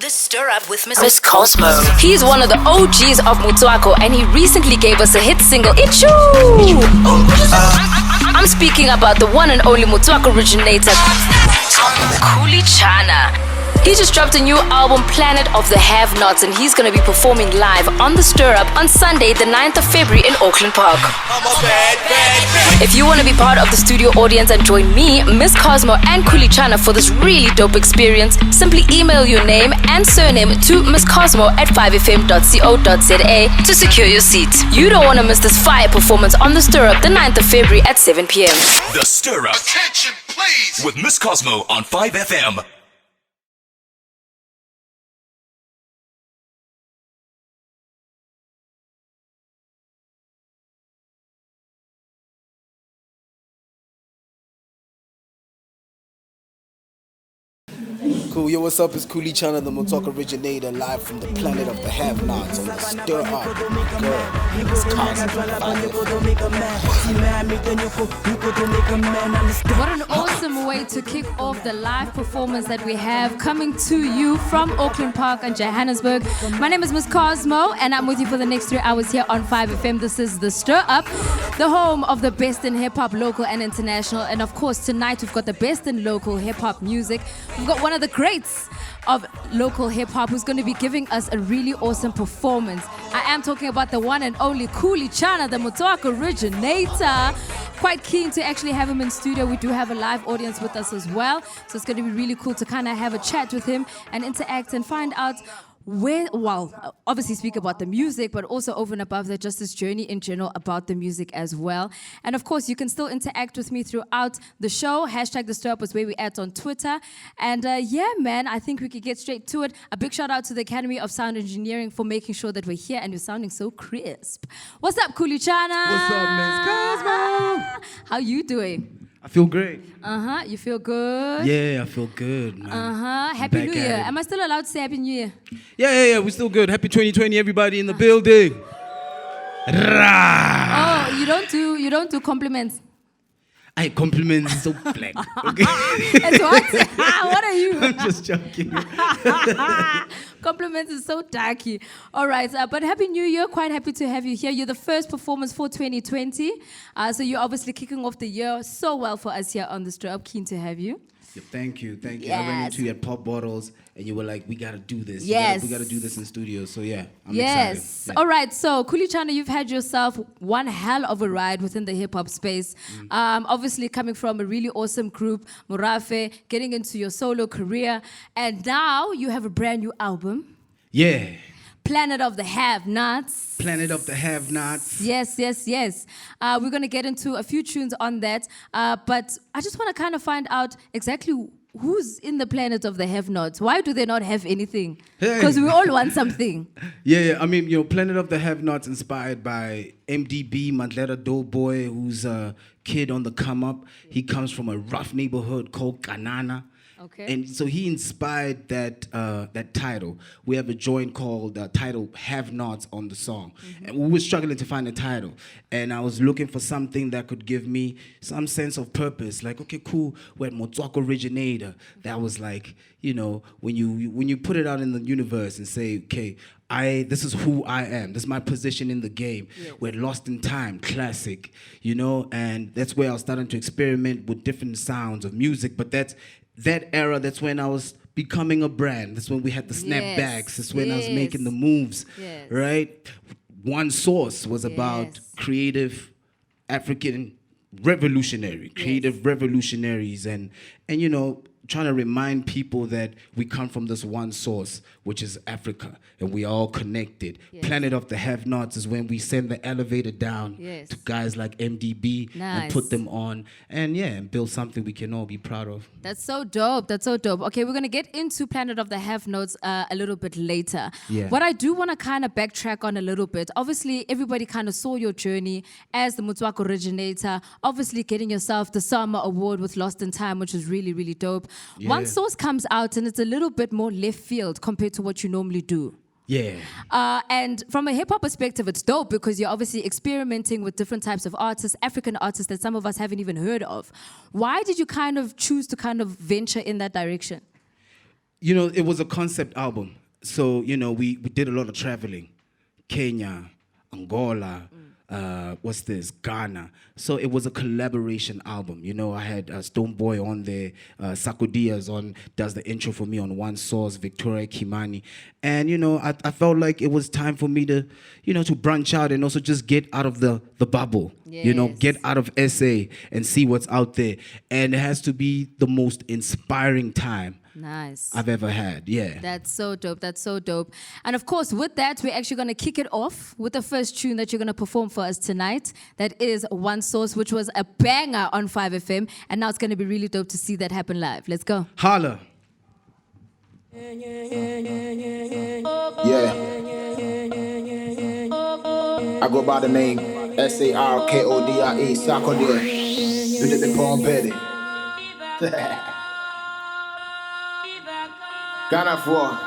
The Stir Up with MsCosmo. He's one of the OGs of Motswako, and he recently gave us a hit single, Ichu. I'm speaking about the one and only Motswako originator, Khuli Chana. He just dropped a new album, Planet of the Have-Nots, and he's going to be performing live on The Stir Up on Sunday, the 9th of February in Auckland Park. If you want to be part of the studio audience and join me, MsCosmo and Khuli Chana for this really dope experience, simply email your name and surname to mscosmo@5fm.co.za to secure your seat. You don't want to miss this fire performance on The Stir Up the 9th of February at 7 p.m. The Stir Up. Attention, please. With MsCosmo on 5FM. Cool, yo, what's up? It's Khuli Chana, the Motswako originator, live from the planet of the have-nots on the Stir Up. Girl, What an awesome way to kick off the live performance that we have coming to you from Auckland Park and Johannesburg. My name is MsCosmo, and I'm with you for the next 3 hours here on 5FM. This is The Stir Up, the home of the best in hip-hop, local and international. And of course, tonight we've got the best in local hip-hop music. We've got one of the greats of local hip-hop who's going to be giving us a really awesome performance. I am talking about the one and only Khuli Chana, the Motswako originator. Quite keen to actually have him in studio. We do have a live audience with us as well, so it's going to be really cool to kind of have a chat with him and interact and find out where, well, obviously speak about the music, but also over and above that, just this journey in general about the music as well. And of course, you can still interact with me throughout the show. Hashtag The Stir Up is where we at on Twitter. And yeah, man, I think we could get straight to it. A big shout out to the Academy of Sound Engineering for making sure that we're here and you're sounding so crisp. What's up, Khuli Chana? What's up, MsCosmo? How you doing? I feel great. You feel good? Yeah, I feel good, man. Happy New Year. Am I still allowed to say Happy New Year? Yeah, we're still good. Happy 2020, everybody in the building. Oh, you don't do compliments. I compliments so black. Okay. That's what? What are you? I'm just joking. Compliments is so darky. All right, but Happy New Year. Quite happy to have you here. You're the first performance for 2020. So you're obviously kicking off the year so well for us here on The Stir Up. Keen to have you. Yeah, thank you. Yes. I ran into you at Pop Bottles, and you were like, we got to do this. Yes. We got to do this in studio. So yeah, I'm Yes. excited. Yeah. All right. So Khuli Chana, you've had yourself one hell of a ride within the hip hop space. Obviously coming from a really awesome group, Murafe, getting into your solo career, and now you have a brand new album. Yeah. Planet of the Have-Nots. Planet of the Have-Nots. Yes. We're going to get into a few tunes on that. But I just want to kind of find out exactly who's in the planet of the Have-Nots. Why do they not have anything? Because we all want something. Yeah. I mean, Planet of the Have-Nots inspired by MDB, Mandlera Doughboy, who's a kid on the come-up. He comes from a rough neighborhood called Kanana. Okay. And so he inspired that title. We have a joint called title Have-Nots on the song. And we were struggling to find a title. And I was looking for something that could give me some sense of purpose. Like, okay, cool, we're at Motswako originator. That was like, when you put it out in the universe and say, okay, this is who I am. This is my position in the game. Yeah. We're lost in time, classic, and that's where I was starting to experiment with different sounds of music. But that era, that's when I was becoming a brand. That's when we had the snapbacks. That's when I was making the moves, right? One Source was about creative African creative revolutionaries, and trying to remind people that we come from this one source, which is Africa, and we are all connected. Yes. Planet of the Have-Nots is when we send the elevator down to guys like MDB and put them on, and build something we can all be proud of. That's so dope. Okay, we're going to get into Planet of the Have-Nots a little bit later. Yeah. What I do want to kind of backtrack on a little bit, obviously everybody kind of saw your journey as the Motswako originator, obviously getting yourself the Summer Award with Lost in Time, which is really, really dope. Yeah. One Source comes out and it's a little bit more left field compared to what you normally do. Yeah. And from a hip-hop perspective, it's dope because you're obviously experimenting with different types of artists, African artists that some of us haven't even heard of. Why did you kind of choose to kind of venture in that direction? You know, it was a concept album. So, you know, we did a lot of traveling. Kenya, Angola, what's this? Ghana. So it was a collaboration album. You know, I had Stone Boy on there, Sako Diaz does the intro for me on One Source, Victoria Kimani. And, you know, I felt like it was time for me to, you know, to branch out and also just get out of the bubble. Yes. You know, get out of SA and see what's out there. And it has to be the most inspiring time Nice. I've ever had. Yeah. That's so dope. That's so dope. And of course, with that, we're actually going to kick it off with the first tune that you're going to perform for us tonight. That is One Source, which was a banger on 5FM. And now it's going to be really dope to see that happen live. Let's go. Holla. Yeah. I go by the name SARKODIE, Sarkodie. You did the poem petty. Ghana for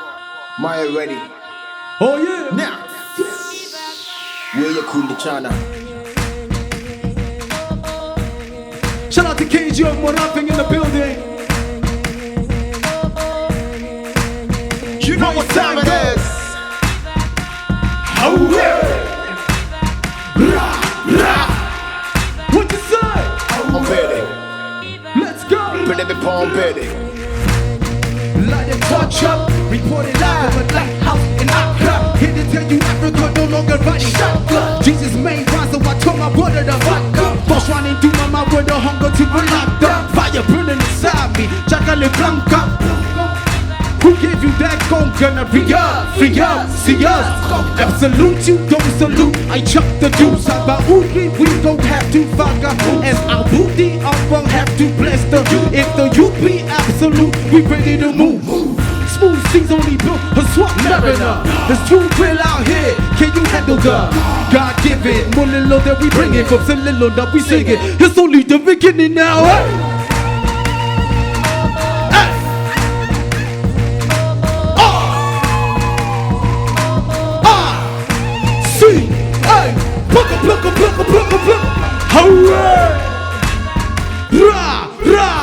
Maya ready. Oh, yeah. Now, where you Khuli Chana? Shout out to KG of Moraping in the building. You know what time it is. Oh, yeah. Rah, rah. What you say? I'm ready. Let's go. Pretty big poem petty. Light it, touch up. Report it live from a lighthouse in Accra. Here to tell you Africa no longer running shotgun. Jesus made wine, so I told my brother to fuck up. Boss running through my mouth with a hunger to be locked up. Fire burning inside me. Chacale blanca. Who gave you that gonna free up, see us. Absolute, you don't salute. I chuck the juice. About Uri, we don't have to fuck up. As our booty, I won't have to bless the if the youth be absolute, we ready to move. Smooth seas only built a swap mariner. There's too real out here. Can you handle the God-given? More little that we bring it, from a little that we sing it. It's only the beginning now. Hooray! Rah, rah!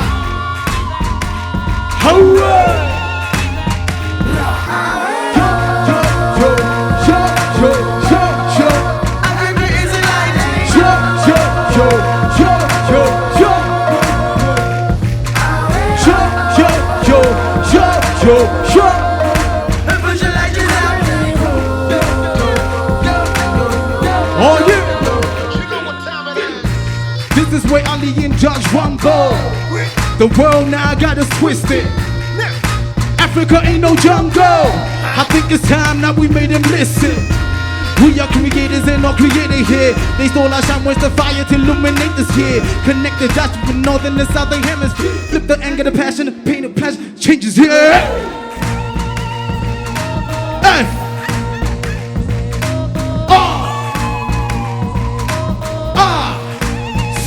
Hooray! Yo, yo, yo, yo, yo, yo. Africa is a light. Yo, yo, yo, yo, yo, yo. Yo, yo, yo, yo, yo, yo. And put your lights out. Oh yeah. This is where Ali and Judge rumble. The world now got us twisted. Africa ain't no jungle. I think it's time now we made them listen. We are creators and all created here. They stole our shine, where's the fire to illuminate this here. Connect the dots with northern and southern hemisphere. Flip the anger, the passion, the pain, the pleasure. Changes here. Hey.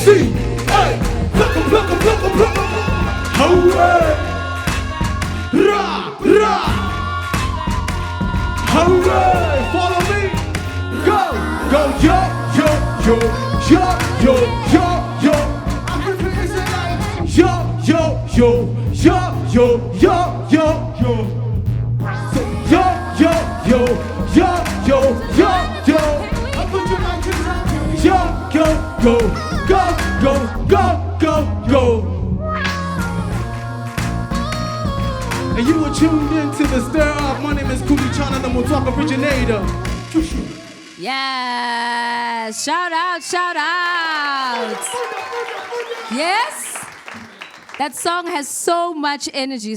See, hey, pluck 'em, pluck 'em, pluck 'em, pluck 'em. Hooray! Rah, rah! Hooray! Follow me! Go, go, yo, yo, yo, yo, yo, yo, yo. Africa is alive. Yo, yo, yo, yo, yo, yo, yo, yo. So, yo, yo, yo, yo, yo, yo, yo. I put your lights in. Yo, yo, go. Go, go, go, go, go. And you were tuned into the Stir Up. My name is Khuli Chana, the Motoka originator. Yeah. Shout out, shout out. Yes? That song has so much energy,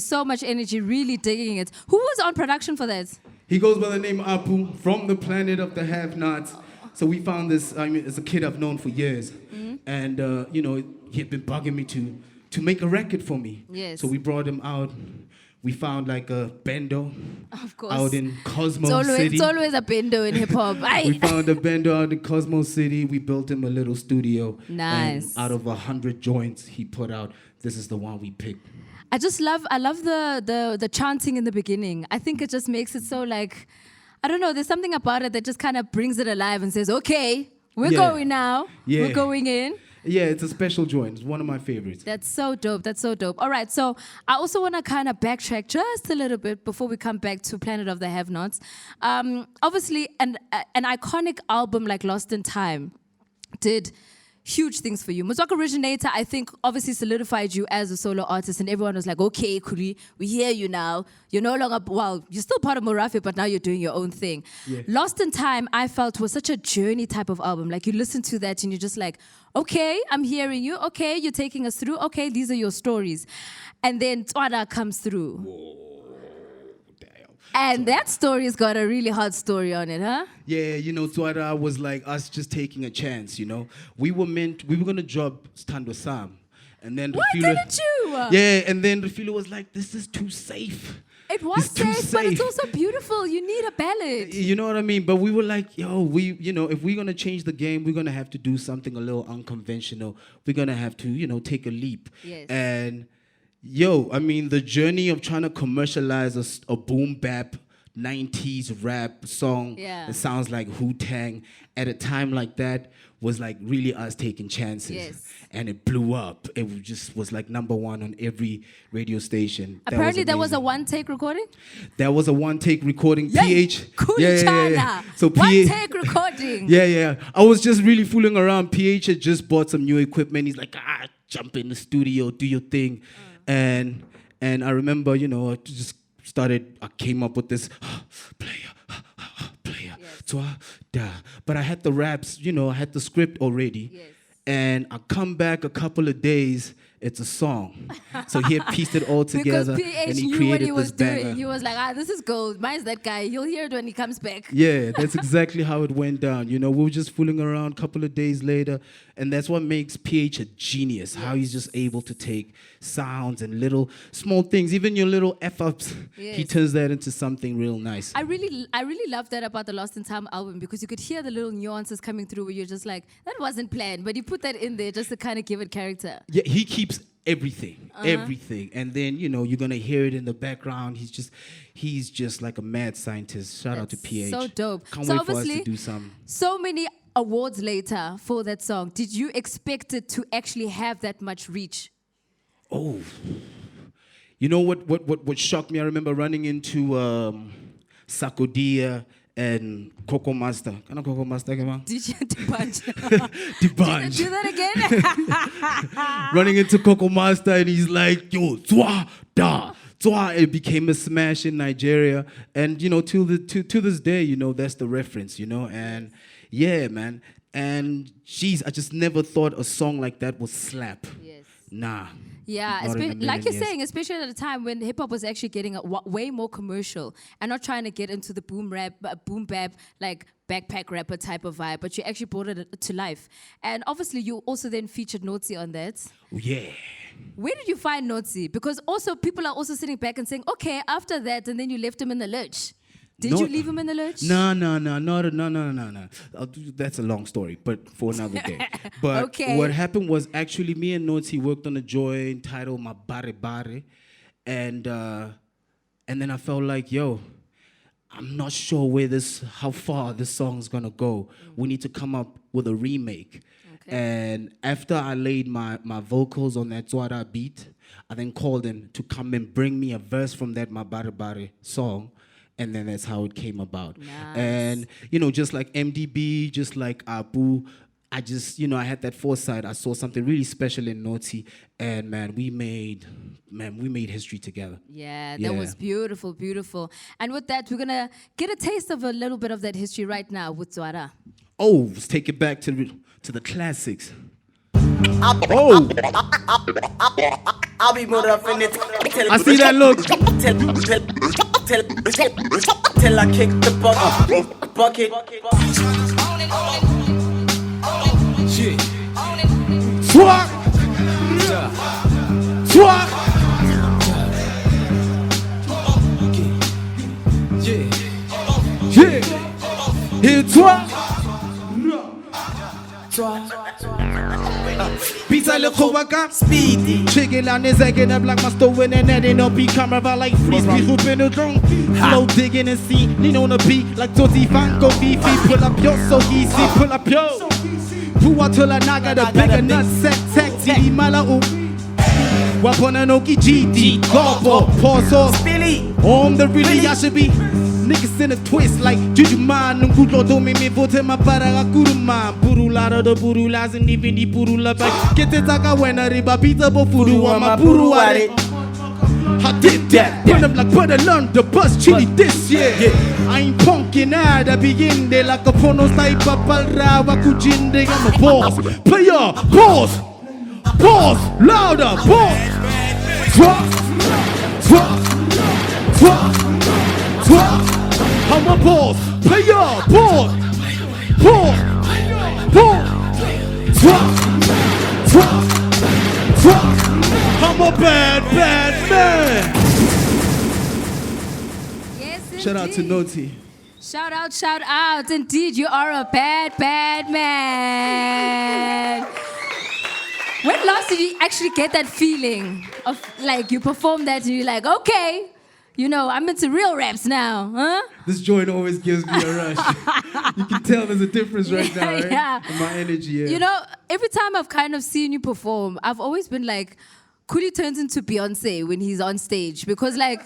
really digging it. Who was on production for that? He goes by the name Apu, from the planet of the have-nots. So we found this, I mean, it's a kid I've known for years. And, you know, he had been bugging me to make a record for me. Yes. So we brought him out. We found like a bendo Of course. out in Cosmo City. It's always a bendo in hip-hop. We found a bendo out in Cosmo City. We built him a little studio. Nice. And out of 100 joints he put out, this is the one we picked. I love the chanting in the beginning. I think it just makes it so like, I don't know, there's something about it that just kind of brings it alive and says, okay, we're going now. Yeah. We're going in. Yeah, it's a special joint. It's one of my favorites. That's so dope. That's so dope. All right, so I also want to kind of backtrack just a little bit before we come back to Planet of the Have-Nots. Obviously, an iconic album like Lost in Time did huge things for you. Motswaka Originator, I think, obviously solidified you as a solo artist, and everyone was like, okay, Khuli, we hear you now. You're no longer, well, you're still part of Morafi, but now you're doing your own thing. Yeah. Lost in Time, I felt, was such a journey type of album. Like, you listen to that and you're just like, okay, I'm hearing you. Okay, you're taking us through. Okay, these are your stories. And then Twada comes through. Whoa, damn. And that story's got a really hard story on it, huh? Yeah, you know, Twada was like us just taking a chance, you know. We were gonna drop Stando Sam. And then Why didn't you? Yeah, and then Refilo was like, this is too safe. It was It's too safe, but it's safe. also beautiful. You need a ballad. You know what I mean? But we were like, yo, if we're gonna change the game, we're gonna have to do something a little unconventional. We're gonna have to, take a leap. Yes. And I mean, the journey of trying to commercialize a boom bap 90s rap song that sounds like Wu-Tang at a time like that was like really us taking chances. Yes. And it blew up. It just was like number one on every radio station. Apparently, there was a amazing. one-take recording. That was a one-take recording. Yay! PH. Khuli Chana. So One-take recording. Yeah. I was just really fooling around. PH had just bought some new equipment. He's like, jump in the studio, do your thing. And I remember, I just I came up with this player. But I had the raps, I had the script already. Yes. And I come back a couple of days, it's a song. So he had pieced it all together Because PH and he knew created what he was this banger. doing. He was like, this is gold. Mine's that guy. You'll hear it when he comes back. Yeah, that's exactly how it went down. We were just fooling around a couple of days later, and that's what makes PH a genius, how he's just able to take sounds and little small things, even your little F-ups, he turns that into something real nice. I really love that about the Lost in Time album, because you could hear the little nuances coming through where you're just like, that wasn't planned, but he put that in there just to kind of give it character. Yeah, he keeps everything. And then, you're going to hear it in the background. He's just like a mad scientist. Shout out to PH. So dope. Can't So wait for us to obviously, do some. so many awards later for that song. Did you expect it to actually have that much reach? Oh, you know what shocked me? I remember running into Sakodia and Coco Master. Can I Coco Master, man? Did you debunch? Debunch. Do that again? Running into Coco Master and he's like, yo, Zwa, da. Zwa. It became a smash in Nigeria. And, to this day, that's the reference, and yeah, man. And geez, I just never thought a song like that would slap. Yes. Nah. Yeah, Not in a like million you're years. saying, especially at a time when hip hop was actually getting way more commercial and not trying to get into the boom bap, like backpack rapper type of vibe, but you actually brought it to life. And obviously, you also then featured Notsi on that. Oh, yeah. Where did you find Notsi? Because also people are also sitting back and saying, okay, after that, and then you left him in the lurch. Did you leave him in the lurch? No. That's a long story, but for another day. But Okay. What happened was actually me and Notsi worked on a joint titled Ma Bare Bare. And then I felt like, I'm not sure how far this song's gonna go. We need to come up with a remake. Okay. And after I laid my vocals on that Zwada beat, I then called him to come and bring me a verse from that Ma Bare Bare song. And then that's how it came about. Nice. And, just like MDB, just like Abu, I just, I had that foresight. I saw something really special in Notsi. And, we made history together. Yeah, that was beautiful, beautiful. And with that, we're going to get a taste of a little bit of that history right now with Zwada. Oh, let's take it back to the classics. I'll be more of an I see that look. till I kick the bucket. Swag! Swag! Yeah! Here, swag! Pizza le Kowaka Speedy. Chicken on his egg and up like my stove and that ain't no beat camera like freeze be hooping the drum. Flow digging and see, lean on the beat like Toti Fanko Fifi. Pull up yo so easy, pull up yo. Puwatola naga the bigger nutsack tech titty mala Wapona noki GD Gopo Poso Billy. On the really I should be niggas in a twist like Juju man Nungulo do me vote my para kuruma Burula the burulas and even the burula back Get it taka when I riba pita bo furu ama buruare I did that, burn them like butter learn the bus chili this year. I ain't punkin' I begin there like a porno type of palra kujinde. I'm a boss, player, pause, pause, louder, pause. I'm a boss, player, pause, pause. I'm a bad man. Yes, Shout out to indeed. Noti. Shout out. Indeed, you are a bad man. When last did you actually get that feeling of like you perform that and you're like, okay, you know, I'm into real raps now, huh? This joint always gives me a rush. You can tell there's a difference right now, right? Yeah. In my energy, yeah. You know, every time I've kind of seen you perform, I've always been like, Khuli turns into Beyonce when he's on stage because like,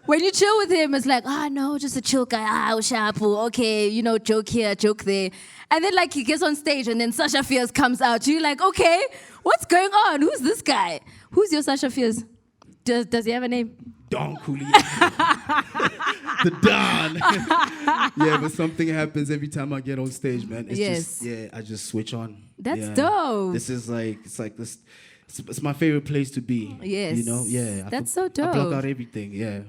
when you chill with him, it's like, no, just a chill guy, Ushapu, okay, you know, joke here, joke there. And then like he gets on stage and then Sasha Fierce comes out. You're like, okay, what's going on? Who's this guy? Who's your Sasha Fierce? Does he have a name? Don Khuli. The Don. Yeah, but something happens every time I get on stage, man. It's Yes. just, I just switch on. That's Yeah. dope. This is like, it's like this. It's my favorite place to be. Yes. You know? Yeah. That's so I dope. block out everything, yeah.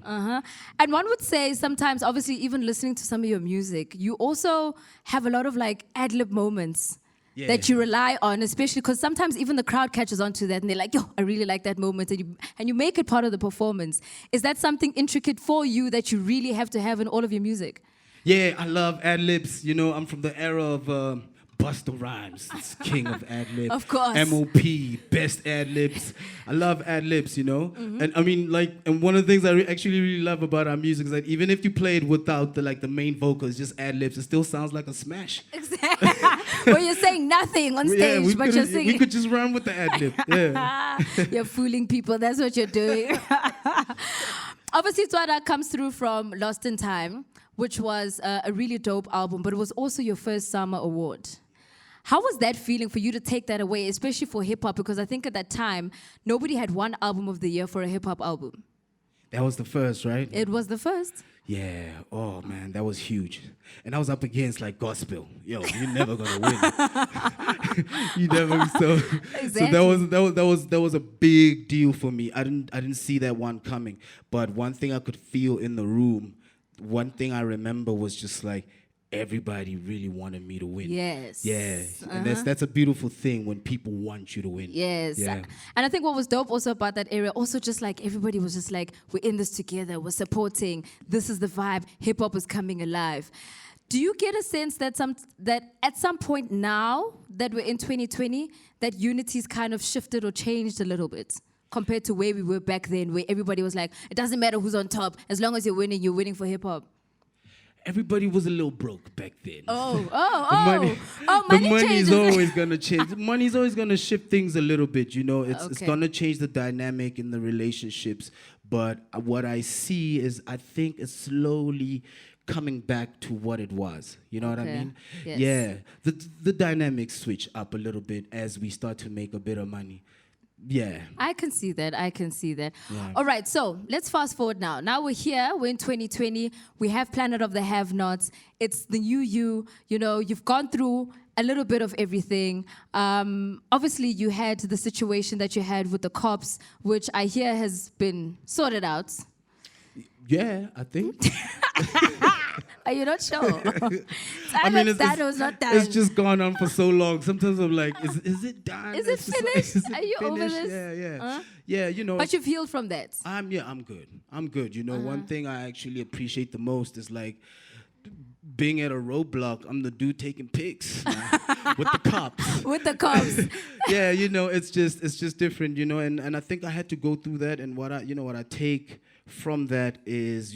And one would say sometimes, obviously, even listening to some of your music, you also have a lot of like ad-lib moments that you rely on, especially because sometimes even the crowd catches on to that and they're like, yo, I really like that moment. And you make it part of the performance. Is that something intricate for you that you really have to have in all of your music? Yeah, I love ad-libs. You know, I'm from the era of Busta Rhymes, it's king of ad-lib. Of course. M.O.P., best ad-libs. I love ad-libs, you know? And I mean, like, and one of the things I actually really love about our music is that even if you play it without the main vocals, just ad-libs, it still sounds like a smash. Exactly. Where you're saying nothing on stage, but you're singing. We could just run with the ad-lib, yeah. You're fooling people. That's what you're doing. Obviously, Twada comes through from Lost in Time, which was a really dope album, but it was also your first summer award. How was that feeling for you to take that away, especially for hip-hop? Because I think at that time, nobody had one album of the year for a hip-hop album. That was the first, right? It was the first. Yeah, oh man, that was huge. And I was up against like gospel. Yo, you're never gonna win. You never so Exactly. So that was a big deal for me. I didn't see that one coming. But one thing I could feel in the room, one thing I remember was just like everybody really wanted me to win. Yes. Yeah. And that's a beautiful thing when people want you to win. Yes. Yeah. And I think what was dope also about that area, also just like everybody was just like, we're in this together, we're supporting, this is the vibe, hip-hop is coming alive. Do you get a sense that at some point now that we're in 2020, that unity's kind of shifted or changed a little bit compared to where we were back then, where everybody was like, it doesn't matter who's on top, as long as you're winning for hip-hop? Everybody was a little broke back then. Money The money's changes. always gonna change. Money's always gonna shift things a little bit. You know, it's Okay. gonna change the dynamic in the relationships. But what I see is, I think it's slowly coming back to what it was. You know what I Okay. mean? Yes. Yeah. The dynamics switch up a little bit as we start to make a bit of money. Yeah. I can see that. Yeah. All right, so let's fast forward now. Now we're here. We're in 2020. We have Planet of the Have-Nots. It's the new you. You know, you've gone through a little bit of everything. Obviously, you had the situation that you had with the cops, which I hear has been sorted out. Yeah, I think. Are you not sure? I mean, that was not done. it's just gone on for so long. Sometimes I'm like, is it done? Is it It's just like, finished? is it Are you over finished? this? Yeah. Yeah, you know. But you've healed from that. I'm good. I'm good. You know, one thing I actually appreciate the most is like being at a roadblock. I'm the dude taking pics with the cops. With the cops. Yeah, you know, it's just different, you know, and I think I had to go through that, and what I take from that is,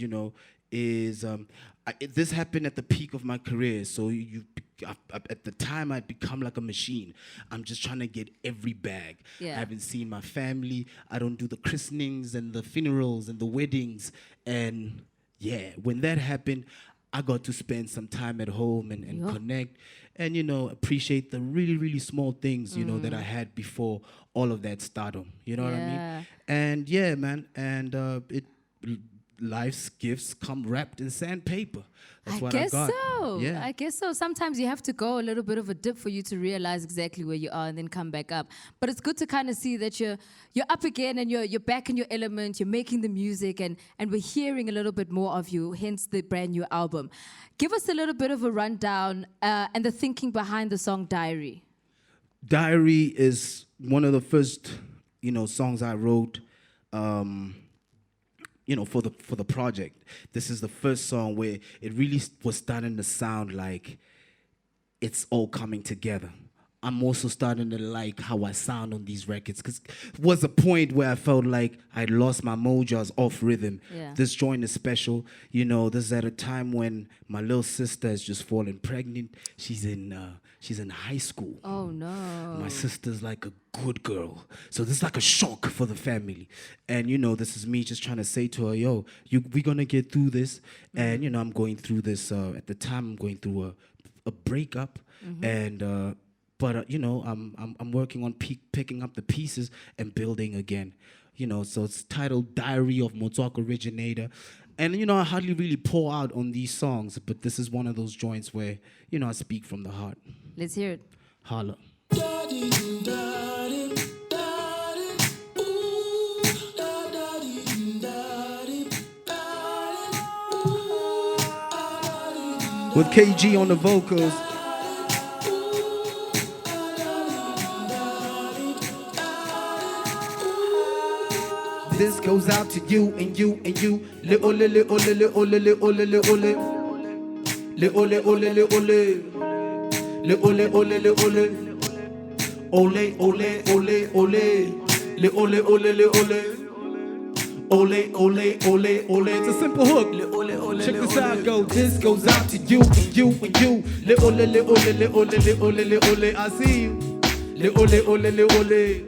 this happened at the peak of my career, so you at the time I'd become like a machine. I'm just trying to get every bag. Yeah. I haven't seen my family. I don't do the christenings and the funerals and the weddings. And yeah, when that happened, I got to spend some time at home and connect and, appreciate the really, really small things, that I had before all of that stardom. You know what I mean? And yeah, man. And life's gifts come wrapped in sandpaper. That's what I got. So. Yeah. I guess so. Sometimes you have to go a little bit of a dip for you to realize exactly where you are and then come back up. But it's good to kind of see that you're up again and you're back in your element. You're making the music and we're hearing a little bit more of you. Hence the brand new album. Give us a little bit of a rundown and the thinking behind the song Diary. Diary is one of the first, songs I wrote. For the project. This is the first song where it really was starting to sound like it's all coming together. I'm also starting to like how I sound on these records because it was a point where I felt like I'd lost my mojo, I was off rhythm. Yeah. This joint is special. This is at a time when my little sister has just fallen pregnant. She's in high school. Oh, no. My sister's like a good girl. So this is like a shock for the family. And, this is me just trying to say to her, yo, we're going to get through this. And, I'm going through this. At the time, I'm going through a breakup. And... But I'm working on picking up the pieces and building again. So it's titled Diary of Motswako Originator. And, I hardly really pour out on these songs, but this is one of those joints where, I speak from the heart. Let's hear it. Holla. With KG on the vocals. This goes out to you and you and you. Le ole le ole le ole le ole le ole. Le ole ole le ole. Le ole ole le ole. Ole ole ole ole. Le ole ole le ole. Ole ole ole ole. It's a simple hook. Check this out, go. This goes out to you and you and you. Le ole le ole le ole le ole le ole. I see you. Le ole ole le ole.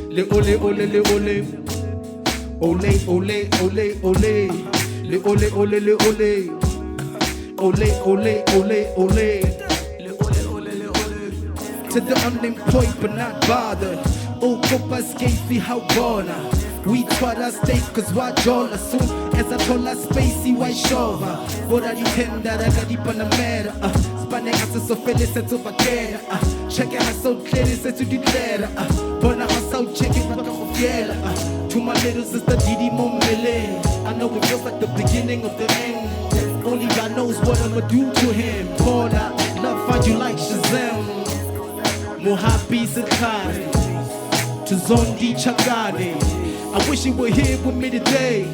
Le ole ole le ole. Ole, ole, ole, ole. Le ole, ole, le ole. Ole, ole, ole, ole. Le ole, ole, le ole. To the unemployed but not bothered. Oh, copas Casey, how bona. We try to stay cause why jola soon as I told us spacey white shova. Bora di tenda da di panamera. Spane asa so feliz e so vaquera. Check it out so clear se tu di clara. Bona asa check it back off fiela. To my little sister Didi Momele. I know it feels like the beginning of the end. Only God knows what I'ma do to him. Paula, love find you like Shazam. Mohabi Zakari. To Zondi Chagade. I wish you were here with me today.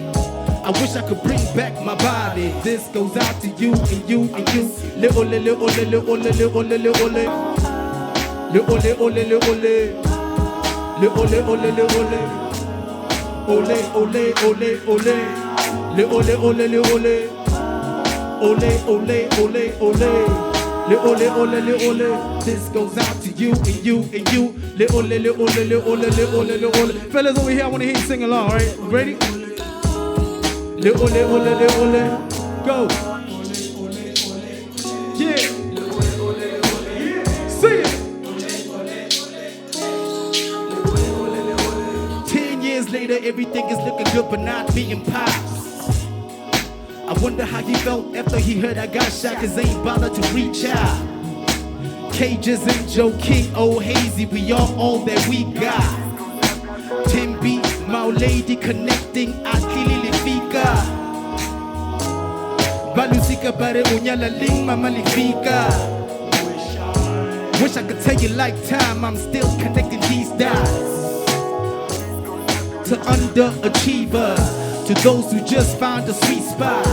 I wish I could bring back my body. This goes out to you and you and you. Le ole le ole le ole le ole le ole. Le ole ole le ole. Le ole ole le ole. Ole ole ole ole. Le ole ole le ole. Ole ole ole ole. Le ole ole le ole. This goes out to you and you and you. Le ole le ole le ole le ole le ole. Fellas over here, I wanna hear you sing along, right? Ready? Le ole ole le ole. Go. Yeah. Sing it. 10 years later, everything is looking good, but not being pops. I wonder how he felt after he heard I got shot, cause they ain't bothered to reach out. Cages and Joe King, oh hazy, we are all that we got. Tim B, my lady connecting, Akililifika. Balusika bare unyala ling, mamalifika. Wish I could tell you like time, I'm still connecting these dots. To underachievers, to those who just found a sweet spot.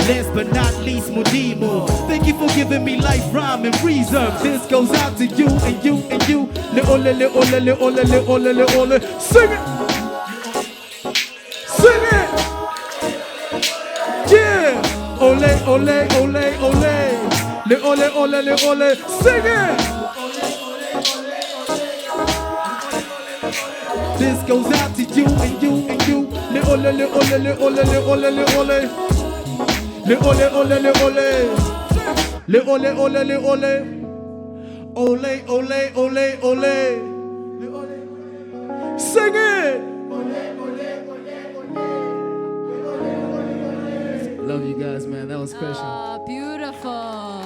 Last but not least, Modimo. Thank you for giving me life, rhyme, and reason. This goes out to you and you and you. Le ole, le ole, le ole, le ole, le ole. Sing it! Sing it! Yeah! Ole, ole, ole, ole. Le ole ole le ole. Sing it. This goes out to you and you and you. Le ole le ole le ole le ole le ole. Le ole ole le ole. Le ole ole le ole. Ole ole ole ole. Sing it. Love you guys, man. That was special. Oh, beautiful.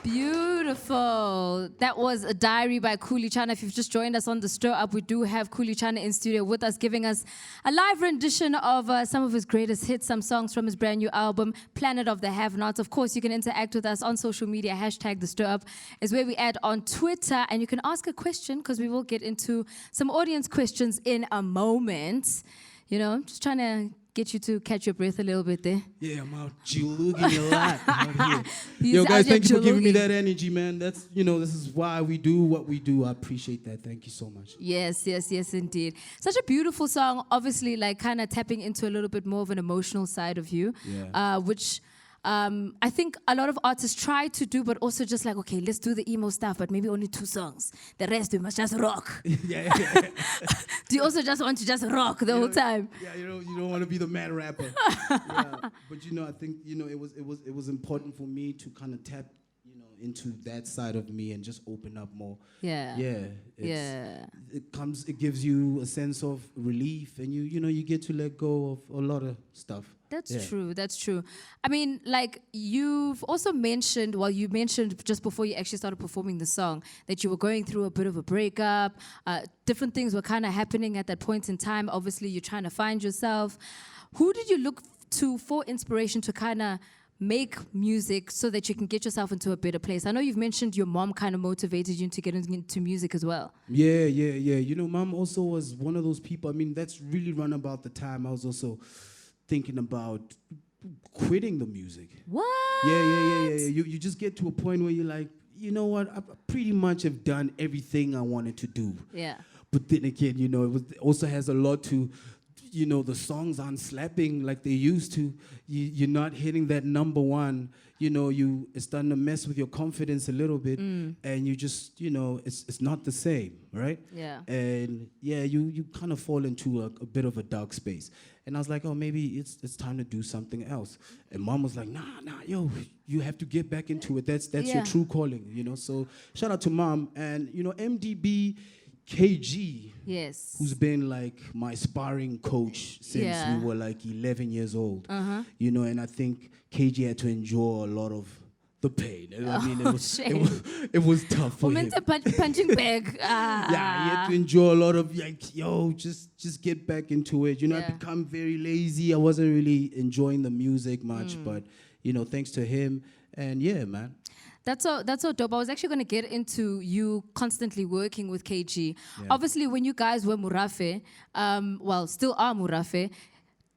Beautiful. That was a diary by Khuli Chana. If you've just joined us on the Stir Up, we do have Khuli Chana in studio with us, giving us a live rendition of some of his greatest hits, some songs from his brand new album, Planet of the Have-Nots. Of course, you can interact with us on social media. Hashtag the Stir Up is where we add on Twitter, and you can ask a question because we will get into some audience questions in a moment. You know, just trying to get you to catch your breath a little bit there. Yeah, I'm out julugging a lot out here. He's Yo, out guys, here thank you for giving me julugging. that energy, man. That's, this is why we do what we do. I appreciate that. Thank you so much. Yes, indeed. Such a beautiful song, obviously, like kind of tapping into a little bit more of an emotional side of you, which I think a lot of artists try to do, but also just like, okay, let's do the emo stuff, but maybe only 2 songs. The rest, we must just rock. Yeah. Do you also just want to just rock the whole time? Yeah, you don't want to be the mad rapper. Yeah. But I think it was important for me to kind of tap into that side of me and just open up more. It gives you a sense of relief, and you get to let go of a lot of stuff. That's true. I mean, like, you've also mentioned, you mentioned just before you actually started performing the song that you were going through a bit of a breakup. Different things were kind of happening at that point in time. Obviously, you're trying to find yourself. Who did you look to for inspiration to kind of make music so that you can get yourself into a better place? I know you've mentioned your mom kind of motivated you to get into music as well. Yeah. Mom also was one of those people. I mean, that's really run about the time I was also thinking about quitting the music. What? Yeah. You just get to a point where you're like, you know what? I pretty much have done everything I wanted to do. Yeah. But then again, it also has a lot to, the songs aren't slapping like they used to. You're not hitting that number one. It's starting to mess with your confidence a little bit, and you just, it's not the same, right? Yeah. And you kind of fall into a bit of a dark space. And I was like, oh, maybe it's time to do something else. And Mom was like, nah, yo, you have to get back into it. That's your true calling, So shout out to Mom. And, MDB KG, yes, who's been like my sparring coach since we were like 11 years old, and I think KG had to endure a lot of the pain. I mean, it was tough for him. Punching bag. Yeah, he had to endure a lot of just get back into it. I become very lazy. I wasn't really enjoying the music much, but thanks to him, and yeah, man. That's so dope. I was actually going to get into you constantly working with KG. Obviously, when you guys were Murafe, still are Murafe,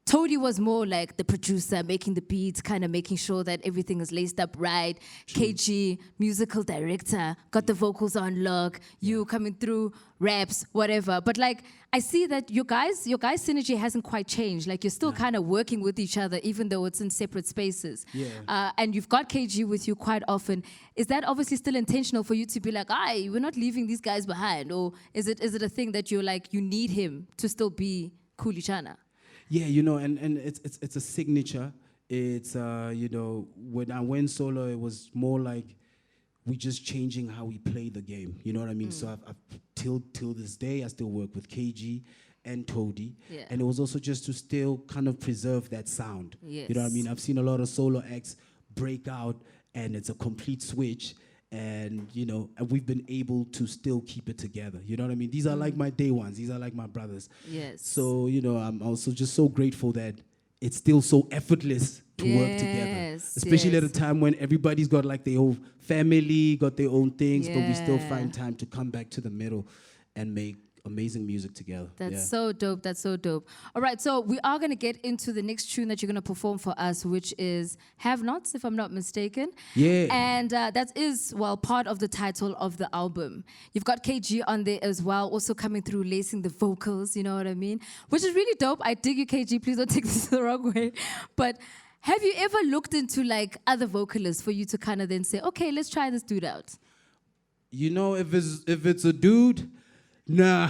Tody was more like the producer, making the beats, kind of making sure that everything is laced up right. True. KG, musical director, got the vocals on lock, you coming through, raps, whatever. But like, I see that your guys' synergy hasn't quite changed. Like, you're still kind of working with each other, even though it's in separate spaces. Yeah. And you've got KG with you quite often. Is that obviously still intentional for you to be like, we're not leaving these guys behind? Or is it a thing that you're like, you need him to still be Khuli Chana? Yeah, and it's a signature. It's when I went solo, it was more like we just changing how we play the game. You know what I mean? So I've till this day, I still work with KG and Tody, and it was also just to still kind of preserve that sound. Yes. You know what I mean? I've seen a lot of solo acts break out, and it's a complete switch. And, and we've been able to still keep it together. You know what I mean? These are like my day ones. These are like my brothers. Yes. So, I'm also just so grateful that it's still so effortless to work together. Especially at a time when everybody's got like their own family, got their own things, but we still find time to come back to the middle and make amazing music together. That's so dope. That's so dope. All right, so we are going to get into the next tune that you're going to perform for us, which is Have Nots, if I'm not mistaken. Yeah. And that is, part of the title of the album. You've got KG on there as well, also coming through, lacing the vocals, you know what I mean? Which is really dope. I dig you, KG. Please don't take this the wrong way. But Have you ever looked into like other vocalists for you to kind of then say, okay, let's try this dude out? You know, if it's a dude, nah.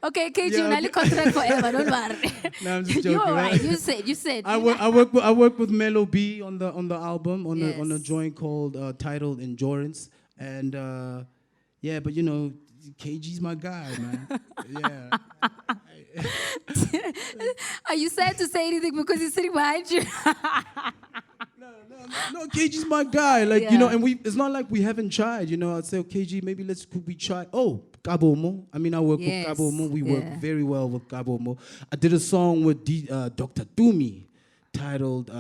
Okay, KG, Yeah, yeah, okay. Contract forever, don't worry. No, I'm just joking. You're all right. Right? You said. I work with Melo B on the album on Yes. a joint called titled Endurance, and yeah, but you know, KG's my guy, man. Yeah. Are you sad to say anything because he's sitting behind you? No, KG's my guy. Like, you know, Yeah. and it's not like we haven't tried. You know, I'd say, oh, KG, maybe could we try? Oh, Kabomo. I mean, I work Yes. with Kabomo. We work Yeah. very well with Kabomo. I did a song with Dr. Dumi titled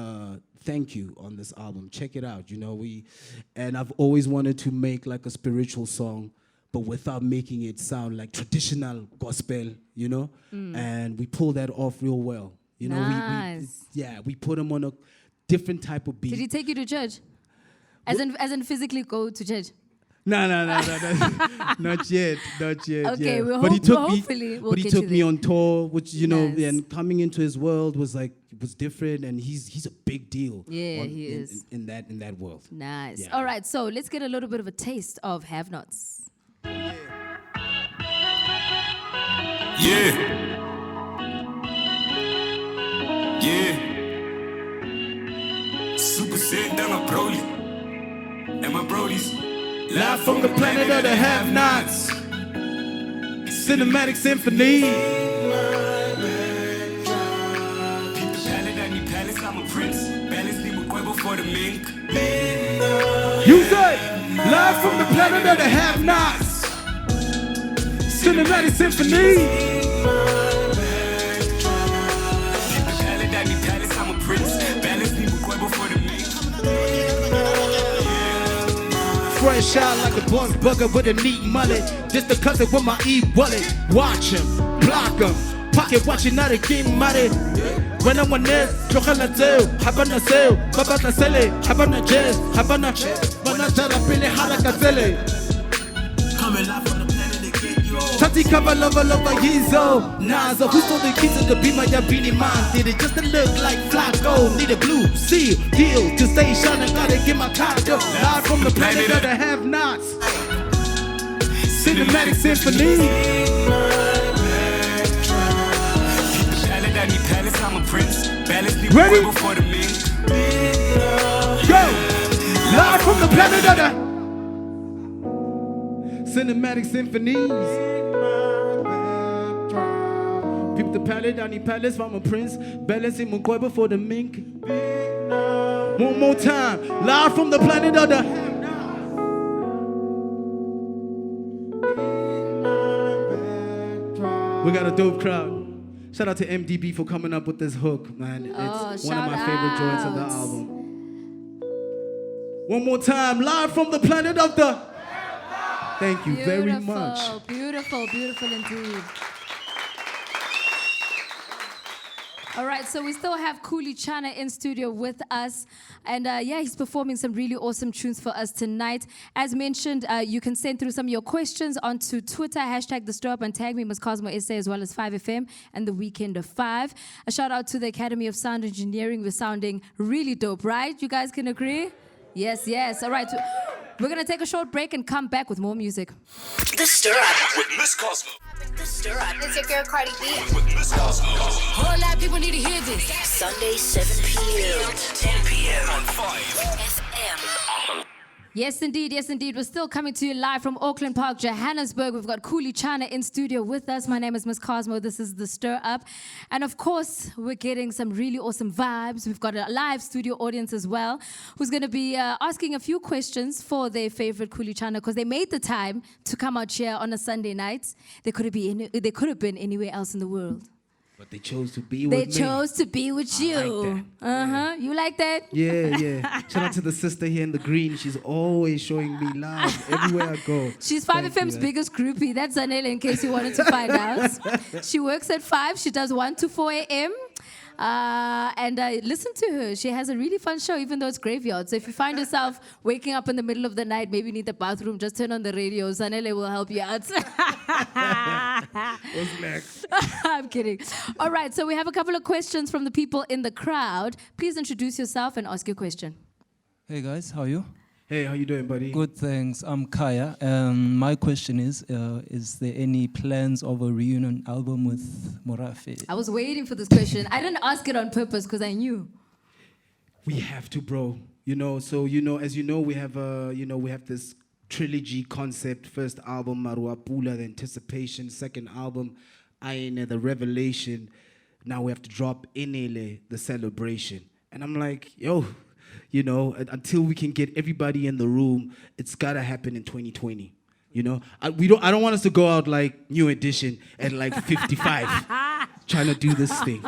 Thank You on this album. Check it out. You know, and I've always wanted to make like a spiritual song, but without making it sound like traditional gospel, you know? And we pulled that off real well. You know, Nice. we put him on a different type of beat. Did he take you to church? As in physically go to church? No, not yet. Okay, yeah. well, But he took hopefully we'll but he get took you me there. on tour, which you know, Nice. and coming into his world was different, and he's a big deal. Yeah, he is. in that world. Nice. Yeah. All right, so let's get a little bit of a taste of Have Nots. Yeah. Super sick, that my Broly. And my Brodies. Live from the planet of the have-nots. Cinematic symphony. Peep the palette at me palace, I'm a prince. Balance me with Quavo for the mink. You say, live from the planet of the have-nots. Cinematic symphony. Peep the palette at me palace, I'm a prince. Balance me with Quavo for the mink. Fresh out like a blunt bugger with a neat mullet. Just a cousin with my e-wallet. Watch him, block him. Pocket watching out a game money. When I'm on this, chocolate sale, habana sale, babata sele, habana jazz, habana banana pele halakazele. Coming live from the planet to get you. Tati cover lover Yizo. Nazo, who stole the keys to the beat my Yabini man? Did it just to look like Flacco? Need a blue seal deal to stay shining. Gotta get my condo. Live from the planet of the have-nots. Cinematic symphony. Palette at me palace, I'm a prince. Balance me with Ready? Quavo for the mink. Go! Live from the planet of the Cinematic symphonies. Peep the palette, I need palace from a prince. Balancing Mukweba for the mink. One more time. Live from the planet of the We got a dope crowd. Shout out to MDB for coming up with this hook, man. It's one of my favorite joints of the shout-outs. album. One more time, live from the planet of the. Thank you very much. Beautiful indeed. All right, so we still have Khuli Chana in studio with us. And yeah, he's performing some really awesome tunes for us tonight. As mentioned, you can send through some of your questions onto Twitter, #TheStirUp, and tag me, MsCosmo SA, as well as 5FM and The Weekend of 5. A shout out to the Academy of Sound Engineering. We're sounding really dope, right? You guys can agree? Yes. All right, we're going to take a short break and come back with more music. The Stir Up with MsCosmo. The Stir Up. It's your girl Cardi B. With MsCosmo. Whole lot of people need to hear this. Sunday, 7 p.m. to 10 p.m. on 5 FM. Yes, indeed. We're still coming to you live from Auckland Park, Johannesburg. We've got Khuli Chana in studio with us. My name is MsCosmo. This is The Stir Up. And of course, we're getting some really awesome vibes. We've got a live studio audience as well, who's going to be asking a few questions for their favorite Khuli Chana, because they made the time to come out here on a Sunday night. They could have been anywhere else in the world. But they chose to be They with me. chose to be with you. like that. You like that? Yeah. Shout out to the sister here in the green. She's always showing me love everywhere I go. She's Thank 5FM's you, biggest groupie. That's Zanele, in case you wanted to find out. She works at 5. She does 1 to 4 a.m. And listen to her. She has a really fun show, even though it's graveyard. So if you find yourself waking up in the middle of the night, maybe you need the bathroom, just turn on the radio. Sanele will help you out. What's next? I'm kidding. All right, so we have a couple of questions from the people in the crowd. Please introduce yourself and ask your question. Hey guys, how are you? Hey, how you doing, buddy? Good, thanks. I'm Kaya. My question is there any plans of a reunion album with Morafe? I was waiting for this question. I didn't ask it on purpose because I knew. We have to, bro. So as you know, we have we have this trilogy concept. First album, Marua Pula, the Anticipation. Second album, Aine, the Revelation. Now we have to drop Inele, the Celebration. And I'm like, yo, until we can get everybody in the room, it's gotta happen in 2020. I don't want us to go out like New Edition at like 55 trying to do this thing.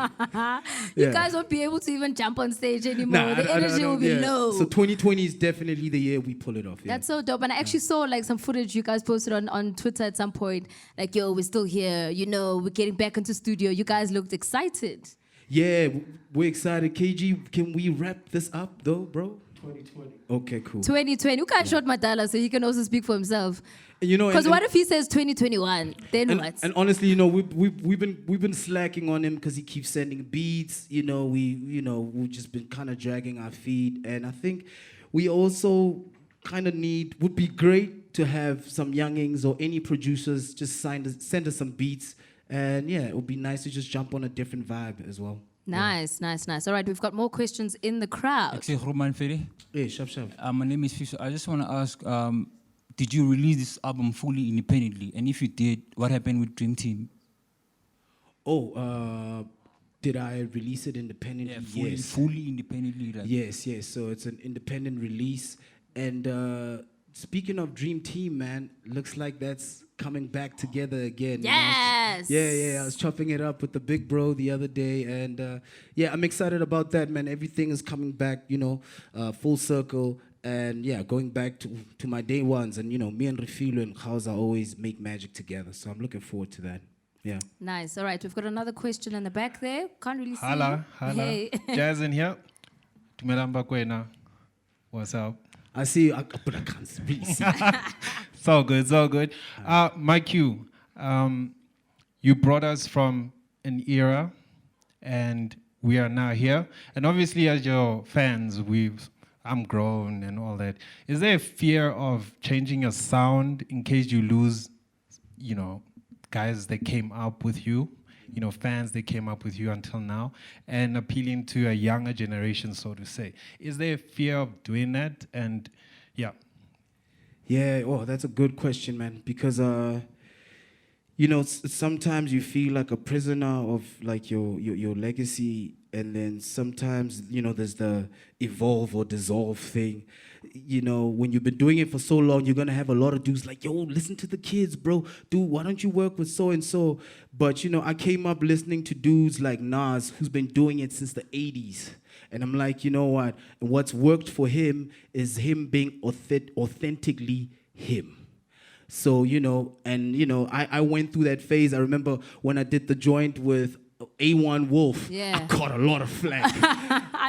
You guys won't be able to even jump on stage anymore. The energy will be low. So 2020 is definitely the year we pull it off. Yeah. That's so dope. And I actually saw like some footage you guys posted on Twitter at some point. Like, yo, we're still here. We're getting back into studio. You guys looked excited. Yeah, we're excited. KG, can we wrap this up though, bro? 2020. Okay, cool. 2020. You can't short Madala, so he can also speak for himself. And, Because what if he says 2021? Then what? And honestly, we've been slacking on him because he keeps sending beats. We've just been kind of dragging our feet, and I think we also kind of would be great to have some youngings or any producers just send us some beats, and yeah, it would be nice to just jump on a different vibe as well. Nice. All right, we've got more questions in the crowd. Hey, shaf. My name is Fisho. I just want to ask, did you release this album fully independently? And if you did, what happened with Dream Team? Did I release it independently? Yeah, yes. fully independently. Like. Yes. So it's an independent release. And speaking of Dream Team, man, looks like that's coming back together again. Yes. Yeah. I was chopping it up with the big bro the other day, and yeah, I'm excited about that, man. Everything is coming back, full circle. And yeah, going back to my day ones, and me and Refilo and Khausa always make magic together. So I'm looking forward to that. Yeah. Nice. All right, we've got another question in the back there. Can't really see. Hala. Hey. Jazz in here. Tumelamba kwena. What's up? I see you, but I can't really see. It's all good. My cue. You brought us from an era, and we are now here. And obviously, as your fans, I'm grown and all that. Is there a fear of changing your sound in case you lose, guys that came up with you, fans that came up with you until now, and appealing to a younger generation, so to say? Is there a fear of doing that? And yeah. Yeah, that's a good question, man. Because, sometimes you feel like a prisoner of like your legacy. And then sometimes, there's the evolve or dissolve thing. When you've been doing it for so long, you're going to have a lot of dudes like, yo, listen to the kids, bro. Dude, why don't you work with so-and-so? But, I came up listening to dudes like Nas, who's been doing it since the 80s. And I'm like, you know what? And what's worked for him is him being authentically him. So, I went through that phase. I remember when I did the joint with A1 Wolf, Yeah. I caught a lot of flack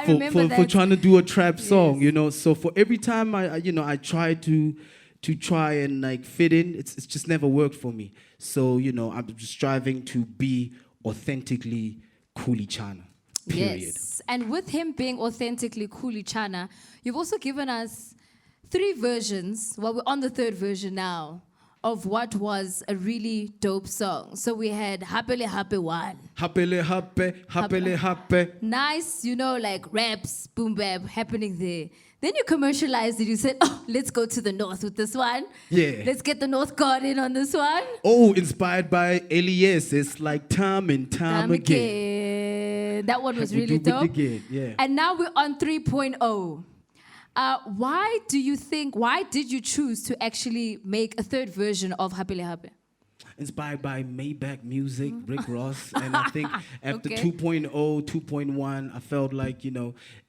remember for that. trying to do a trap song, So for every time I try to try and like fit in, it's just never worked for me. So I'm just striving to be authentically Khuli Chana. Period. Yes. And with him being authentically Khuli Chana, you've also given us 3 versions. Well, we're on the 3rd version now of what was a really dope song. So we had Happily Happy 1. Happily happy. Nice, like raps, boom bap happening there. Then you commercialized it. You said, let's go to the north with this one. Yeah. Let's get the North God in on this one. Inspired by Elias. It's like time and time again. That one was We really do it dope. again, yeah. And now we're on 3.0. Why did you choose to actually make a 3rd version of Happily Happy? Inspired by Maybach Music, Rick Ross. And I think after Okay. 2.0, 2.1, I felt like,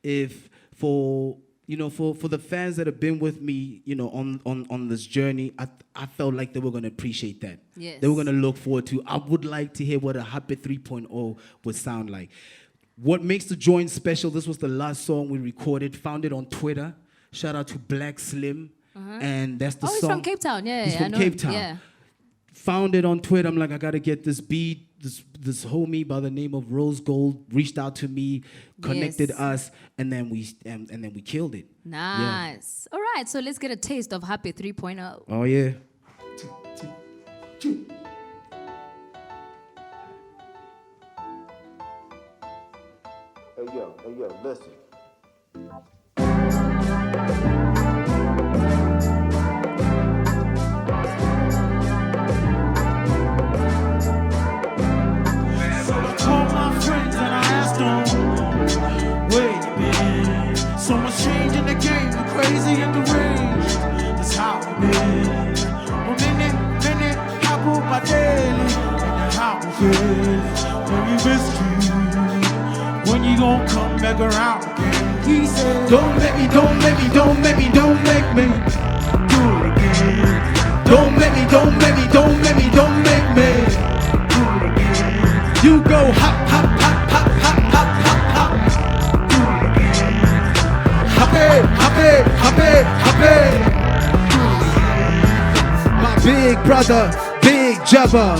if for the fans that have been with me, on this journey, I felt like they were going to appreciate that. Yes. They were going to look forward to. I would like to hear what a Happy 3.0 would sound like. What makes the joint special, this was the last song we recorded, found it on Twitter. Shout out to Black Slim. And that's the Oh, song. he's from Cape Town. Yeah, He's yeah, from I know Cape him. Town. Yeah. Found it on Twitter. I'm like, I gotta get this beat. This homie by the name of Rose Gold reached out to me, connected us, and then we killed it. Nice. All right, so let's get a taste of Happy 3.0. Oh yeah. Hey yo, listen. So I called my friends and I asked them, where you been? So much change in the game, we're crazy in the range. That's how we been. Well, minute, I put my daily. And that's how we feel. When we missed you, when you gon' come back around again? He said, Don't make me do it again. Don't make me. You go hop. Happy. My big brother, big jabber.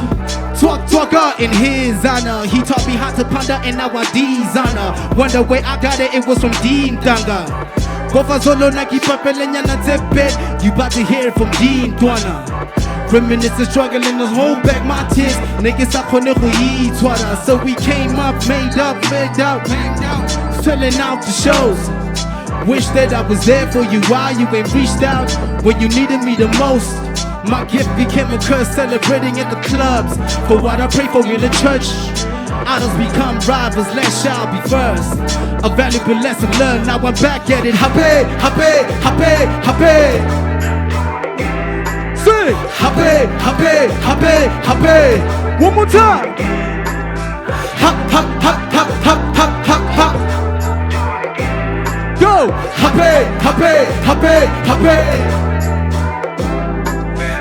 Talker in his honor. He taught me how to ponder and now I designer. Wonder where I got it was from Dean Danga. Kofa Zolo Naki Papelenya na Tepet. You about to hear it from Dean Dwana. Reminiscing, struggling to hold back my tears. Niggas I couldn't eat water. So we came up, made up, filling out the shows. Wish that I was there for you while you ain't reached out when you needed me the most. My gift became a curse, celebrating at the clubs. For what I pray for in the church, idols become rivals, last shall be first. A valuable lesson learned, now I'm back at it. Happy. Say, happy. One more time. Hop. Go! Happy!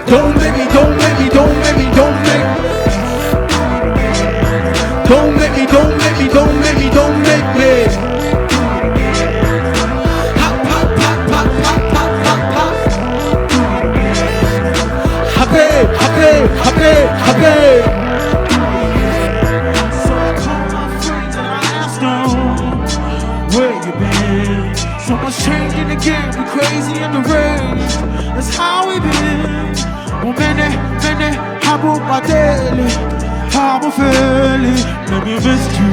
Don't make me. Don't make me. Happy! so I called my friends and I asked them, where you been? So much change in the game, we crazy in the range. That's how we been. Well, many, how about my daily? How I'm feeling, let me miss you.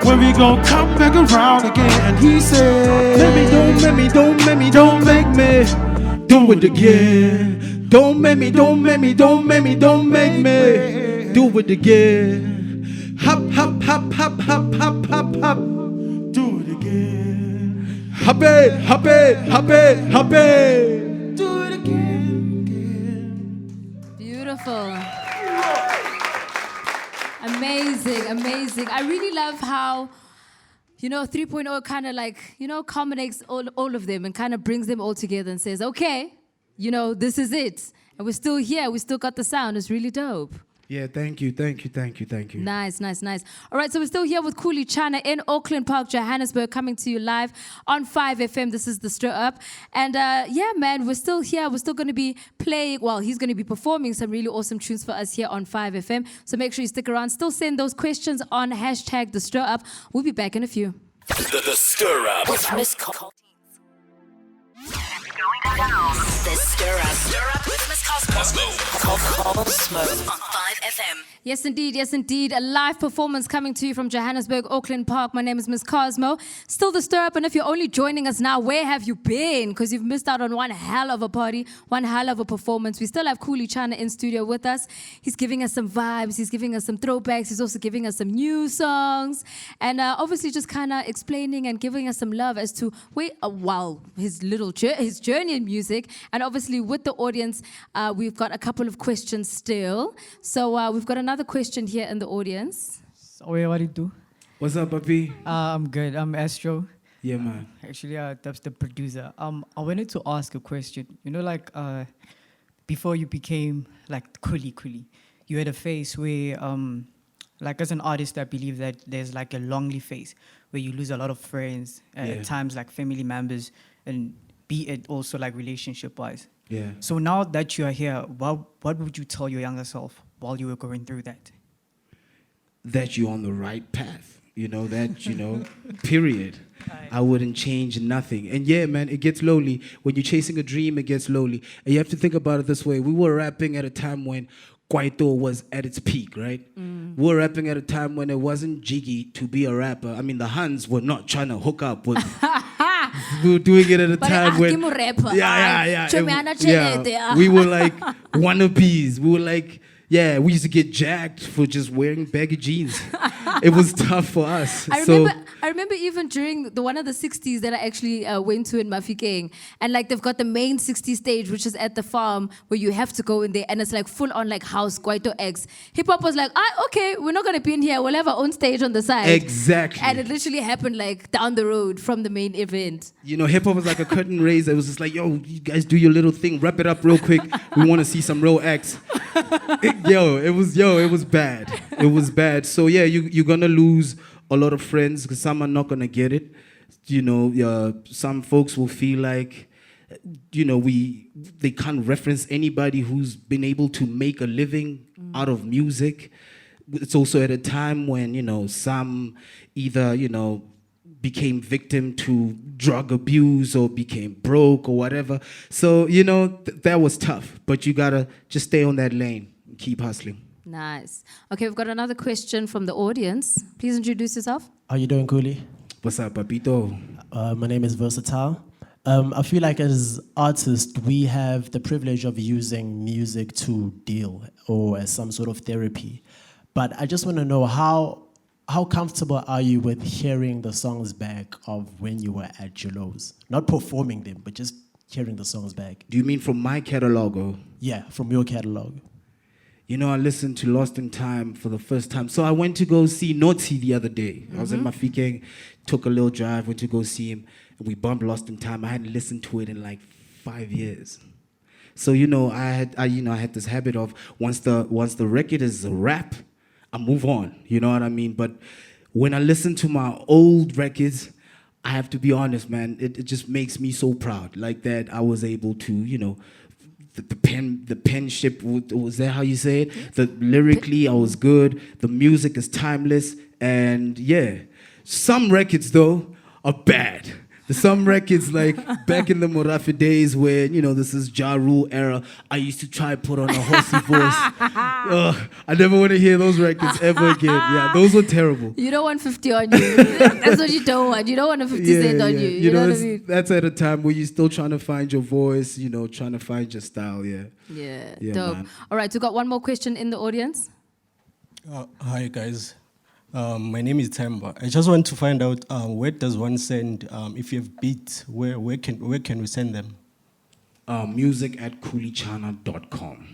When we gon' come back around again? And he said, Don't make me. Do it again. Don't make me. Do it again. Hop. do it again. Happy. Do it again. Beautiful. Amazing. I really love how, 3.0 kind of like, culminates all of them and kind of brings them all together and says, okay, this is it. And we're still here. We still got the sound. It's really dope. Yeah, thank you. Nice. All right, so we're still here with Khuli Chana in Auckland Park, Johannesburg, coming to you live on 5FM. This is the Stir Up. And man, we're still here. We're still going to be playing, he's going to be performing some really awesome tunes for us here on 5FM. So make sure you stick around. Still send those questions on hashtag the Stir Up. We'll be back in a few. The Stir Up with MsCosmo. The Stir Up with MsCosmo on 5FM. Yes, indeed. A live performance coming to you from Johannesburg, Auckland Park. My name is MsCosmo. Still the Stir Up, and if you're only joining us now, where have you been? Because you've missed out on one hell of a party, one hell of a performance. We still have Khuli Chana in studio with us. He's giving us some vibes. He's giving us some throwbacks. He's also giving us some new songs. And obviously just kind of explaining and giving us some love as to his journey in music. And obviously with the audience, we've got a couple of questions still. So we've got another question here in the audience. So, what do you do? What's up, papi? I'm good. I'm Astro. Yeah, man. Actually, that's the producer. I wanted to ask a question. Before you became like Khuli, you had a phase where Like as an artist, I believe that there's like a lonely phase where you lose a lot of friends, at times like family members, and be it also like relationship-wise. Yeah. So now that you are here, what would you tell your younger self while you were going through that? That you're on the right path. You know, that, you know, period. I wouldn't change nothing. And yeah, man, it gets lonely. When you're chasing a dream, it gets lonely. And you have to think about it this way. We were rapping at a time when Kwaito was at its peak, right? We were rapping at a time when it wasn't jiggy to be a rapper. I mean, the Huns were not trying to hook up with... we were doing it at a time when... Yeah. We were like wannabes. We were like... Yeah, we used to get jacked for just wearing baggy jeans. It was tough for us. I remember even during one of the 60s that I actually went to in Mafikeng, and like they've got the main 60 stage, which is at the farm where you have to go in there, and it's like full on like house Kwaito X. Hip hop was like, okay, we're not gonna be in here. We'll have our own stage on the side. Exactly. And it literally happened like down the road from the main event. You know, hip hop was like a curtain raiser. It was just like, yo, you guys do your little thing, wrap it up real quick. We want to see some real acts. It was bad. It was bad. So yeah, you're gonna lose a lot of friends because some are not gonna get it. You know, some folks will feel like, you know, they can't reference anybody who's been able to make a living out of music. It's also at a time when, you know, some either, you know, became victim to drug abuse or became broke or whatever. So, you know, that was tough. But you gotta just stay on that lane and keep hustling. Nice. Okay, we've got another question from the audience. Please introduce yourself. How you doing, Khuli? What's up, Papito? My name is Versatile. I feel like as artists, we have the privilege of using music to deal or as some sort of therapy. But I just want to know how comfortable are you with hearing the songs back of when you were at your lows? Not performing them, but just hearing the songs back. Do you mean from my catalog? Or? Yeah, from your catalog. You know, I listened to Lost in Time for the first time. So I went to go see Notsi the other day. I was in Mafikeng, took a little drive, went to go see him, and we bumped Lost in Time. I hadn't listened to it in like 5 years. So, you know, I had this habit of once the record is a rap, I move on, you know what I mean? But when I listen to my old records, I have to be honest, man, it just makes me so proud. Like that I was able to, you know, the penship, was that how you say it? Lyrically, I was good. The music is timeless. And yeah, some records, though, are bad. Some records, like back in the Morafi days where, you know, this is Ja Rule era, I used to try to put on a horsey voice. I never want to hear those records ever again. Yeah, those were terrible. You don't want 50 on you. That's what you don't want. You don't want a 50 cent on you. You know what I mean? That's at a time where you're still trying to find your voice, you know, trying to find your style, yeah. Yeah, dope. Man. All right, we got one more question in the audience. Hi, guys. My name is Temba. I just want to find out where does one send if you have beats? Where can we send them? Music@khulichana.com.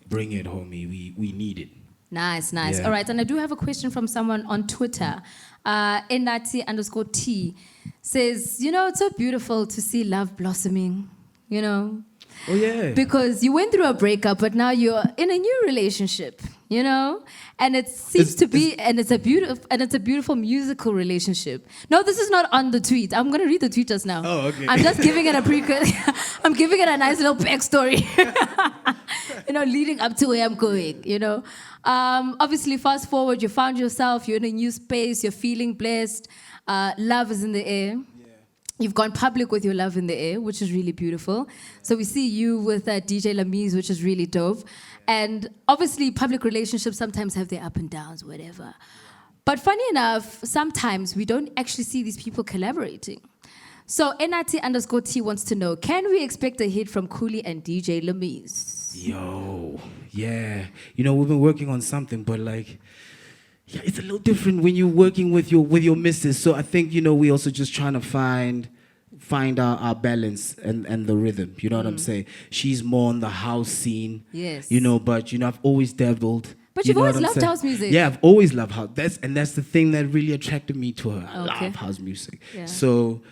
Bring it, homie. We need it. Nice. Yeah. All right, and I do have a question from someone on Twitter. Enati_T says, you know, it's so beautiful to see love blossoming. You know. Oh yeah. Because you went through a breakup, but now you're in a new relationship, you know? And it seems to be, and it's a beautiful musical relationship. No, this is not on the tweet. I'm gonna read the tweet just now. Oh, okay. I'm just giving it I'm giving it a nice little backstory. You know, leading up to where I'm going, you know? Obviously, fast forward, you found yourself, you're in a new space, you're feeling blessed, love is in the air. You've gone public with your love in the air, which is really beautiful. So we see you with DJ Lamiz, which is really dope. And obviously, public relationships sometimes have their up and downs, whatever. But funny enough, sometimes we don't actually see these people collaborating. So Enati_T wants to know, can we expect a hit from Khuli and DJ Lamiz? Yo, yeah. You know, we've been working on something, but like... Yeah, it's a little different when you're working with your missus. So I think, you know, we also just trying to find our balance and the rhythm. You know what I'm saying? She's more on the house scene. Yes. You know, but you know, I've always dabbled. But you've always loved house music. Yeah, I've always loved house. That's the thing that really attracted me to her. I love house music. Yeah. So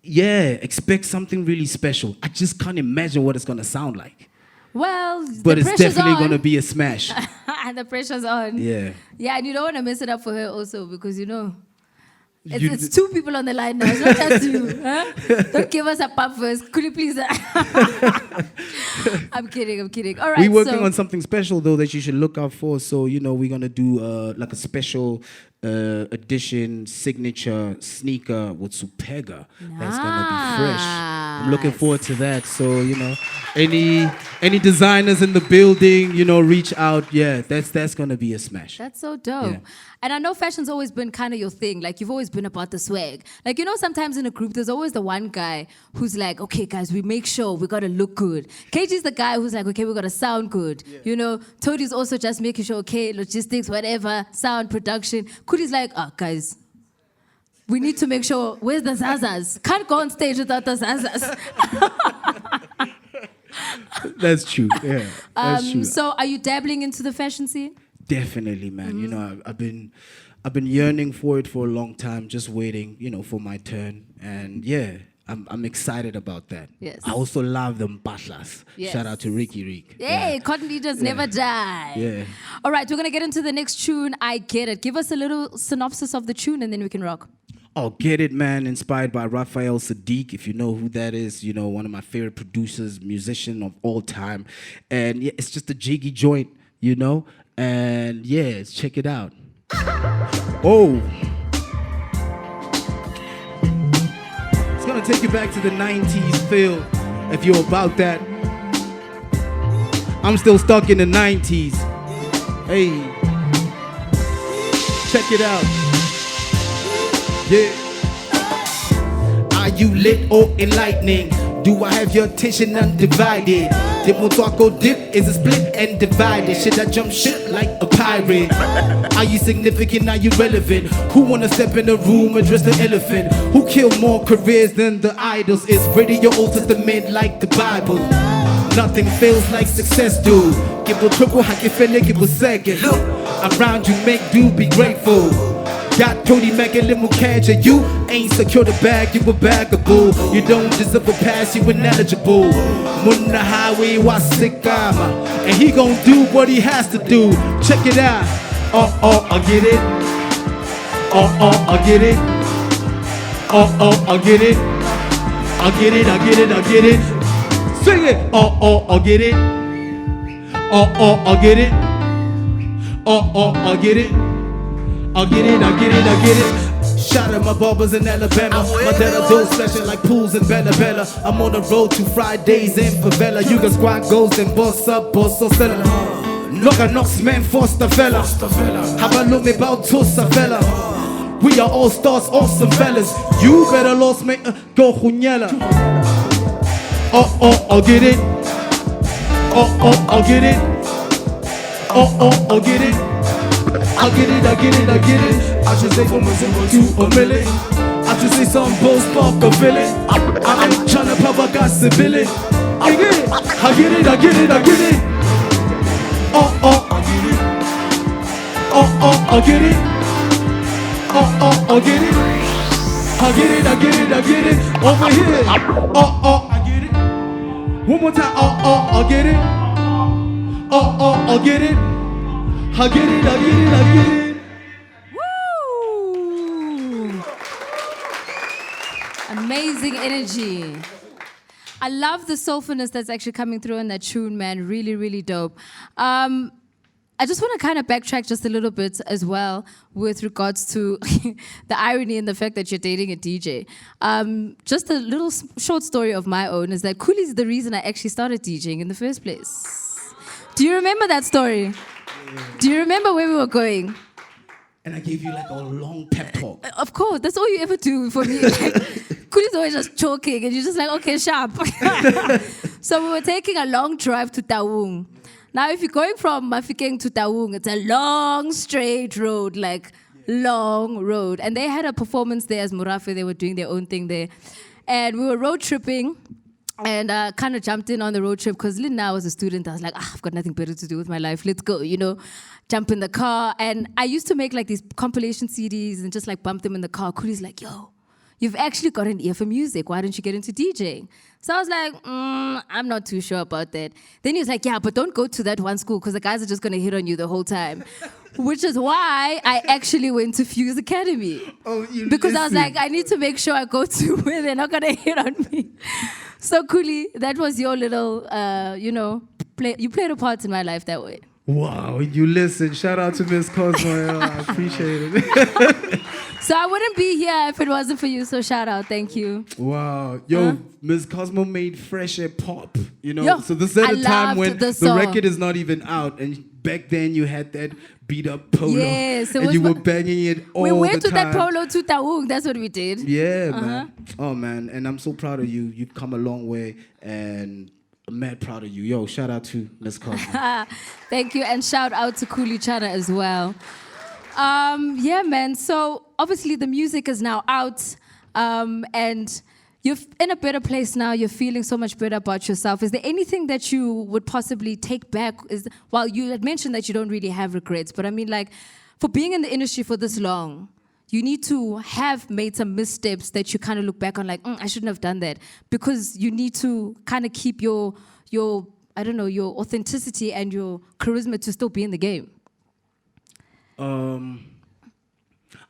expect something really special. I just can't imagine what it's gonna sound like. Well, but the it's pressure's definitely on. gonna be a smash. And the pressure's on. Yeah. Yeah, and you don't want to mess it up for her also because it's, You- it's two people on the line now. It's not just you. Huh? Don't give us a pub first. Could you please? I'm kidding. All right. We're working so on something special though that you should look out for. So we're gonna do like a special edition signature sneaker with Supega. That's gonna be fresh. I'm looking forward to that. So any designers in the building, reach out. Yeah, that's gonna be a smash. That's so dope. Yeah. And I know fashion's always been kind of your thing. Like, you've always been about the swag. Like, sometimes in a group, there's always the one guy who's like, okay, guys, we make sure we got to look good. KG's the guy who's like, okay, we got to sound good. Tody's also just making sure, okay, logistics, whatever, sound, production. Kudi's like, guys, we need to make sure, where's the Zazas? Can't go on stage without the Zazas. That's true. Yeah, that's true. So are you dabbling into the fashion scene? Definitely, man. I've been yearning for it for a long time, just waiting, for my turn. And yeah, I'm excited about that. Yes. I also love the mpahlas. Yes. Shout out to Ricky Rick. Hey, cotton leaders never die. Yeah. All right, we're going to get into the next tune, I Get It. Give us a little synopsis of the tune and then we can rock. Oh, Get It, man, inspired by Raphael Sadiq, if you know who that is, one of my favorite producers, musician of all time. And yeah, it's just a jiggy joint, and yeah, check it out. Oh. It's gonna take you back to the 90s feel, if you're about that. I'm still stuck in the 90s. Hey. Check it out. Yeah. Are you lit or enlightening? Do I have your attention undivided? Dip Motwako dip is a split and divided. Should I jump ship like a pirate? Are you significant? Are you relevant? Who wanna step in the room, address the elephant? Who killed more careers than the idols? Is radio Old Testament like the Bible? Nothing feels like success, dude. Give a triple, how you feel it, give a second. Look around you, make do, be grateful. Got Cody making little catch and you ain't secure the bag, you a bagable. You don't deserve a pass, you ineligible. Mun the highway, wasikama. And he gon' do what he has to do. Check it out. I get it. I get it. I get it. I get it, I get it, I get it. Sing it. I get it. I get it. I get it. I get it, I get it, I get it. Shout out my barbers in Alabama. My dad do special like pools in Bella Bella. I'm on the road to Fridays in favela. You can squad goals and boss up, boss or sell. Look knocks man foster fella. How about look me about Tosa fella? We are all stars, awesome fellas. You better lost me, go Hunyela. I get it. I get it. I get it. I get it, I get it, I get it. I should say from a zero to a million. I should say some post spark a villain. I ain't tryna pop a got civilian. I get it, I get it, I get it, I get it. I get it. I get it. I get it. I get it, I get it, I get it. Over here. I get it. One more time. I get it. I get it. I get it, I get it, I get it. Woo! Amazing energy. I love the soulfulness that's actually coming through in that tune, man. Really, really dope. I just want to kind of backtrack just a little bit as well with regards to the irony and the fact that you're dating a DJ. Just a little short story of my own is that Khuli is the reason I actually started DJing in the first place. Do you remember that story? Do you remember where we were going? And I gave you like a long pep talk. Of course, that's all you ever do for me. Kuli's always just choking and you're just like, okay, sharp. So we were taking a long drive to Taung. Now, if you're going from Mafikeng to Taung, it's a long, straight road, like long road. And they had a performance there as Murafe. They were doing their own thing there. And we were road tripping. And kind of jumped in on the road trip because Lynn, I was a student. I was like, I've got nothing better to do with my life. Let's go, jump in the car. And I used to make like these compilation CDs and just like bump them in the car. Kuli's like, yo, you've actually got an ear for music. Why don't you get into DJing? So I was like, I'm not too sure about that. Then he was like, yeah, but don't go to that one school because the guys are just going to hit on you the whole time. Which is why I actually went to Fuse Academy. Because I was like, I need to make sure I go to where they're not going to hit on me. So Khuli, that was your little, you played a part in my life that way. Wow, you listen. Shout out to MsCosmo. I appreciate it. So I wouldn't be here if it wasn't for you. So shout out, thank you. Wow, yo, MsCosmo made Fresh Air pop. Yo, so this is at I a time when loved the the song. record is not even out, and back then you had that beat up polo, Yes, and you were banging it all the time. We went to that polo to Taung. That's what we did. Yeah, man. Oh man, and I'm so proud of you. You've come a long way, and I'm mad proud of you. Yo, shout out to MsCosmo. Thank you, and shout out to Khuli Chana as well. Yeah, man. So obviously the music is now out, and you're in a better place now. You're feeling so much better about yourself. Is there anything that you would possibly take back? Well, you had mentioned that you don't really have regrets, but I mean, like, for being in the industry for this long, you need to have made some missteps that you kind of look back on, like, I shouldn't have done that, because you need to kind of keep your I don't know, your authenticity and your charisma to still be in the game.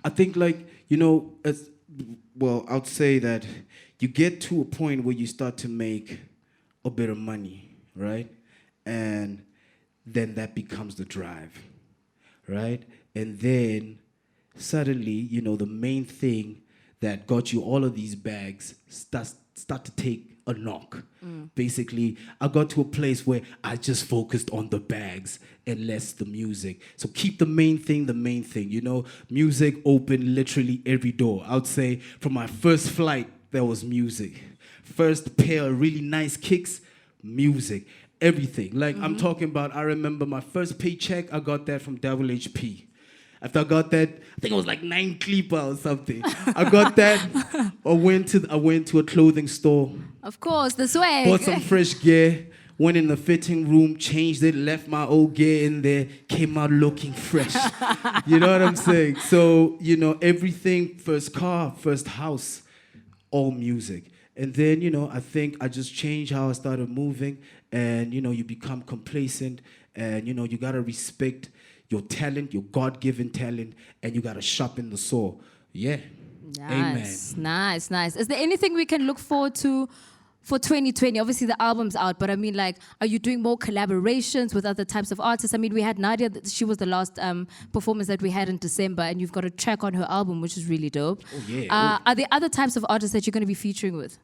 I think, like, I'd say that you get to a point where you start to make a bit of money, right? And then that becomes the drive, right? And then suddenly, the main thing that got you all of these bags start to take a knock. Basically, I got to a place where I just focused on the bags and less the music. So keep the main thing. Music opened literally every door. I would say from my first flight, there was music. First pair of really nice kicks, music. Everything. Like, I'm talking about, I remember my first paycheck, I got that from Double HP. After I got that, I think it was like 9 Clipper or something. I got that. I went to a clothing store. Of course, the swag. Bought some fresh gear. Went in the fitting room, changed it, left my old gear in there, came out looking fresh. You know what I'm saying? So, everything, first car, first house, all music. And then, I think I just changed how I started moving. And, you become complacent. And, you got to respect your talent, your God-given talent, and you got to sharpen the saw. Yeah. Nice, Amen. Nice. Is there anything we can look forward to for 2020? Obviously, the album's out, but I mean, like, are you doing more collaborations with other types of artists? I mean, we had Nadia, she was the last performance that we had in December, and you've got a track on her album, which is really dope. Oh, yeah. Are there other types of artists that you're going to be featuring with?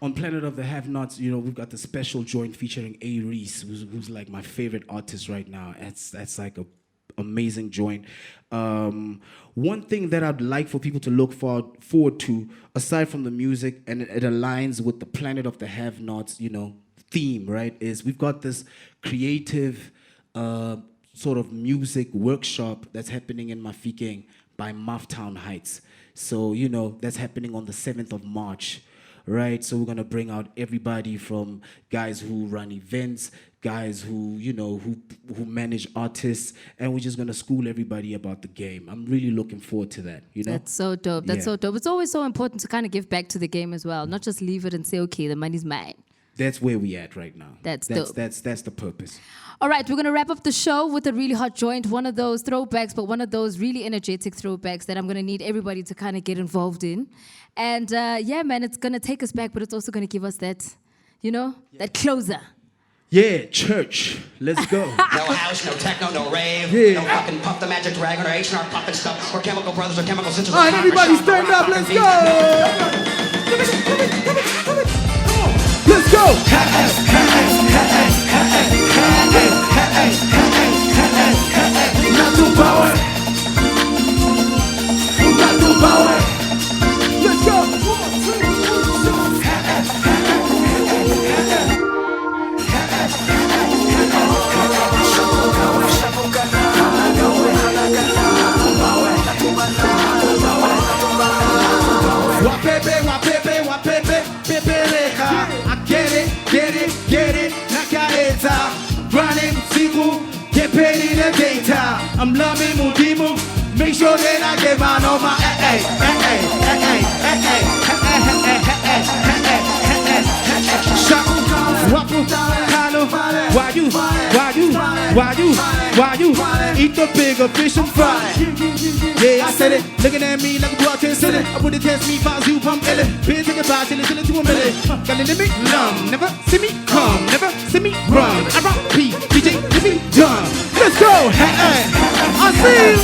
On Planet of the Have-Nots, we've got the special joint featuring A. Reese, who's like my favorite artist right now. That's like a amazing joint. One thing that I'd like for people to look forward to, aside from the music, and it aligns with the Planet of the Have-Nots, theme, right, is we've got this creative sort of music workshop that's happening in Mafikeng by Mufftown Heights. So, that's happening on the 7th of March. Right, so we're gonna bring out everybody from guys who run events, guys who manage artists, and we're just gonna school everybody about the game. I'm really looking forward to that. That's so dope. That's so dope. It's always so important to kind of give back to the game as well, not just leave it and say, okay, the money's mine. That's where we at right now. That's dope. That's the purpose. All right, we're going to wrap up the show with a really hot joint, one of those throwbacks, but one of those really energetic throwbacks that I'm going to need everybody to kind of get involved in. And yeah, man, it's going to take us back, but it's also going to give us that, that closer. Yeah, church. Let's go. No house, no techno, no rave. No fucking Puff the Magic Dragon or H&R Puffin stuff or Chemical Brothers or Chemical Sisters. All right, everybody stand up. Let's go. Let's go. Not too power. Not too power. Let's go. I'm loving Mudimu. Make sure that I get mine on my Why you eat the bigger fish and fry? Yeah, I said it. Looking at me like a boy can't sit it. I wouldn't test me, files you pump illy. Been taking by till it's to a minute. Got a limit, numb. Never see me come, never see me run. I rock P, DJ, let me done. Let's go, hey, I see you.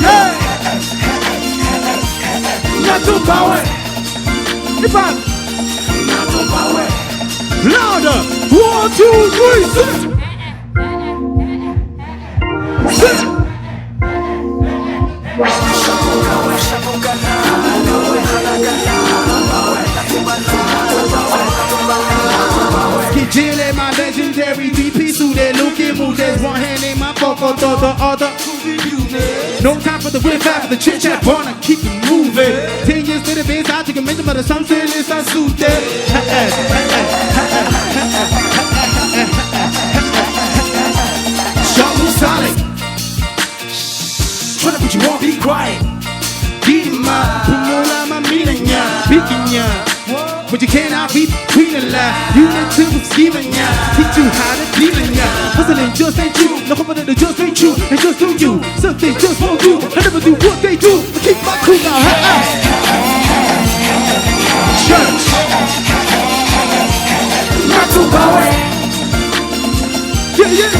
Hey, not too power. If I'm not too power. Louder, 1, 2, 3, 6. Kijile, my legendary VP suit, looking move. There's one hand in my pocket, the other. No time for the whip, for the chit chat, wanna keep it moving. 10 years to the base, I take a mention, but the sun still is a suit. Solid. Tryna put you on, be quiet. Dima, Pumola, Mamina, Pikinya. But you cannot be between the line. You need to scheme ya. Teach you how to deal in ya. Hustling just ain't true. No confident, just ain't true. They just do you. Some things just won't do. I never do what they do. I keep my cool now. Church. Not too power. Yeah.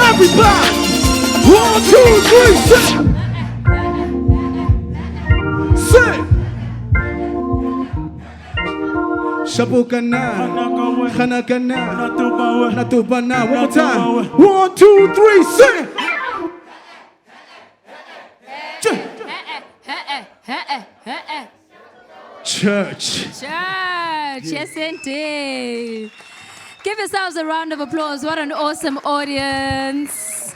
Everybody, 1, 2, 3, say. Shabukana, Hanakana, Natubana. One more time. 1, 2, 3, say. Church. Yes, indeed. Give yourselves a round of applause. What an awesome audience.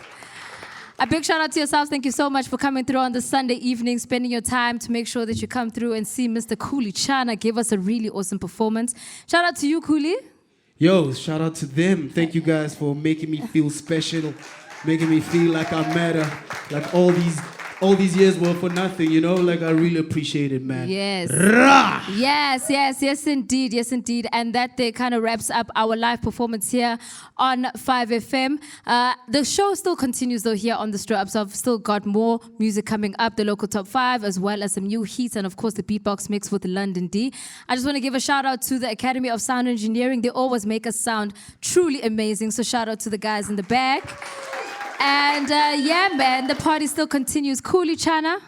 A big shout out to yourselves. Thank you so much for coming through on this Sunday evening, spending your time to make sure that you come through and see Mr. Khuli Chana give us a really awesome performance. Shout out to you, Khuli. Yo, shout out to them. Thank you guys for making me feel special, making me feel like I matter, like all these years were for nothing, you know? Like, I really appreciate it, man. Yes. Rah! Yes, indeed. And that there kind of wraps up our live performance here on 5FM. The show still continues, though, here on the Stir Up. So I've still got more music coming up, the local top 5, as well as some new heats, and, of course, the beatbox mix with London D. I just want to give a shout-out to the Academy of Sound Engineering. They always make us sound truly amazing. So shout-out to the guys in the back. And yeah, man, the party still continues. Khuli Chana.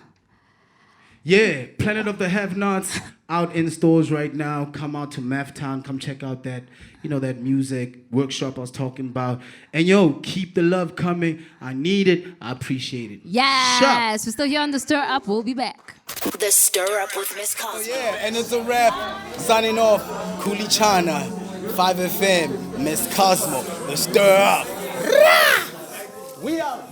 Yeah, Planet of the Have-Nots out in stores right now. Come out to Math Town. Come check out that, that music workshop I was talking about. And yo, keep the love coming. I need it. I appreciate it. Yes, we're still here on the Stir Up. We'll be back. The Stir Up with MsCosmo. Yeah, and it's a wrap. Signing off. Khuli Chana, 5FM, MsCosmo, the Stir Up. We out.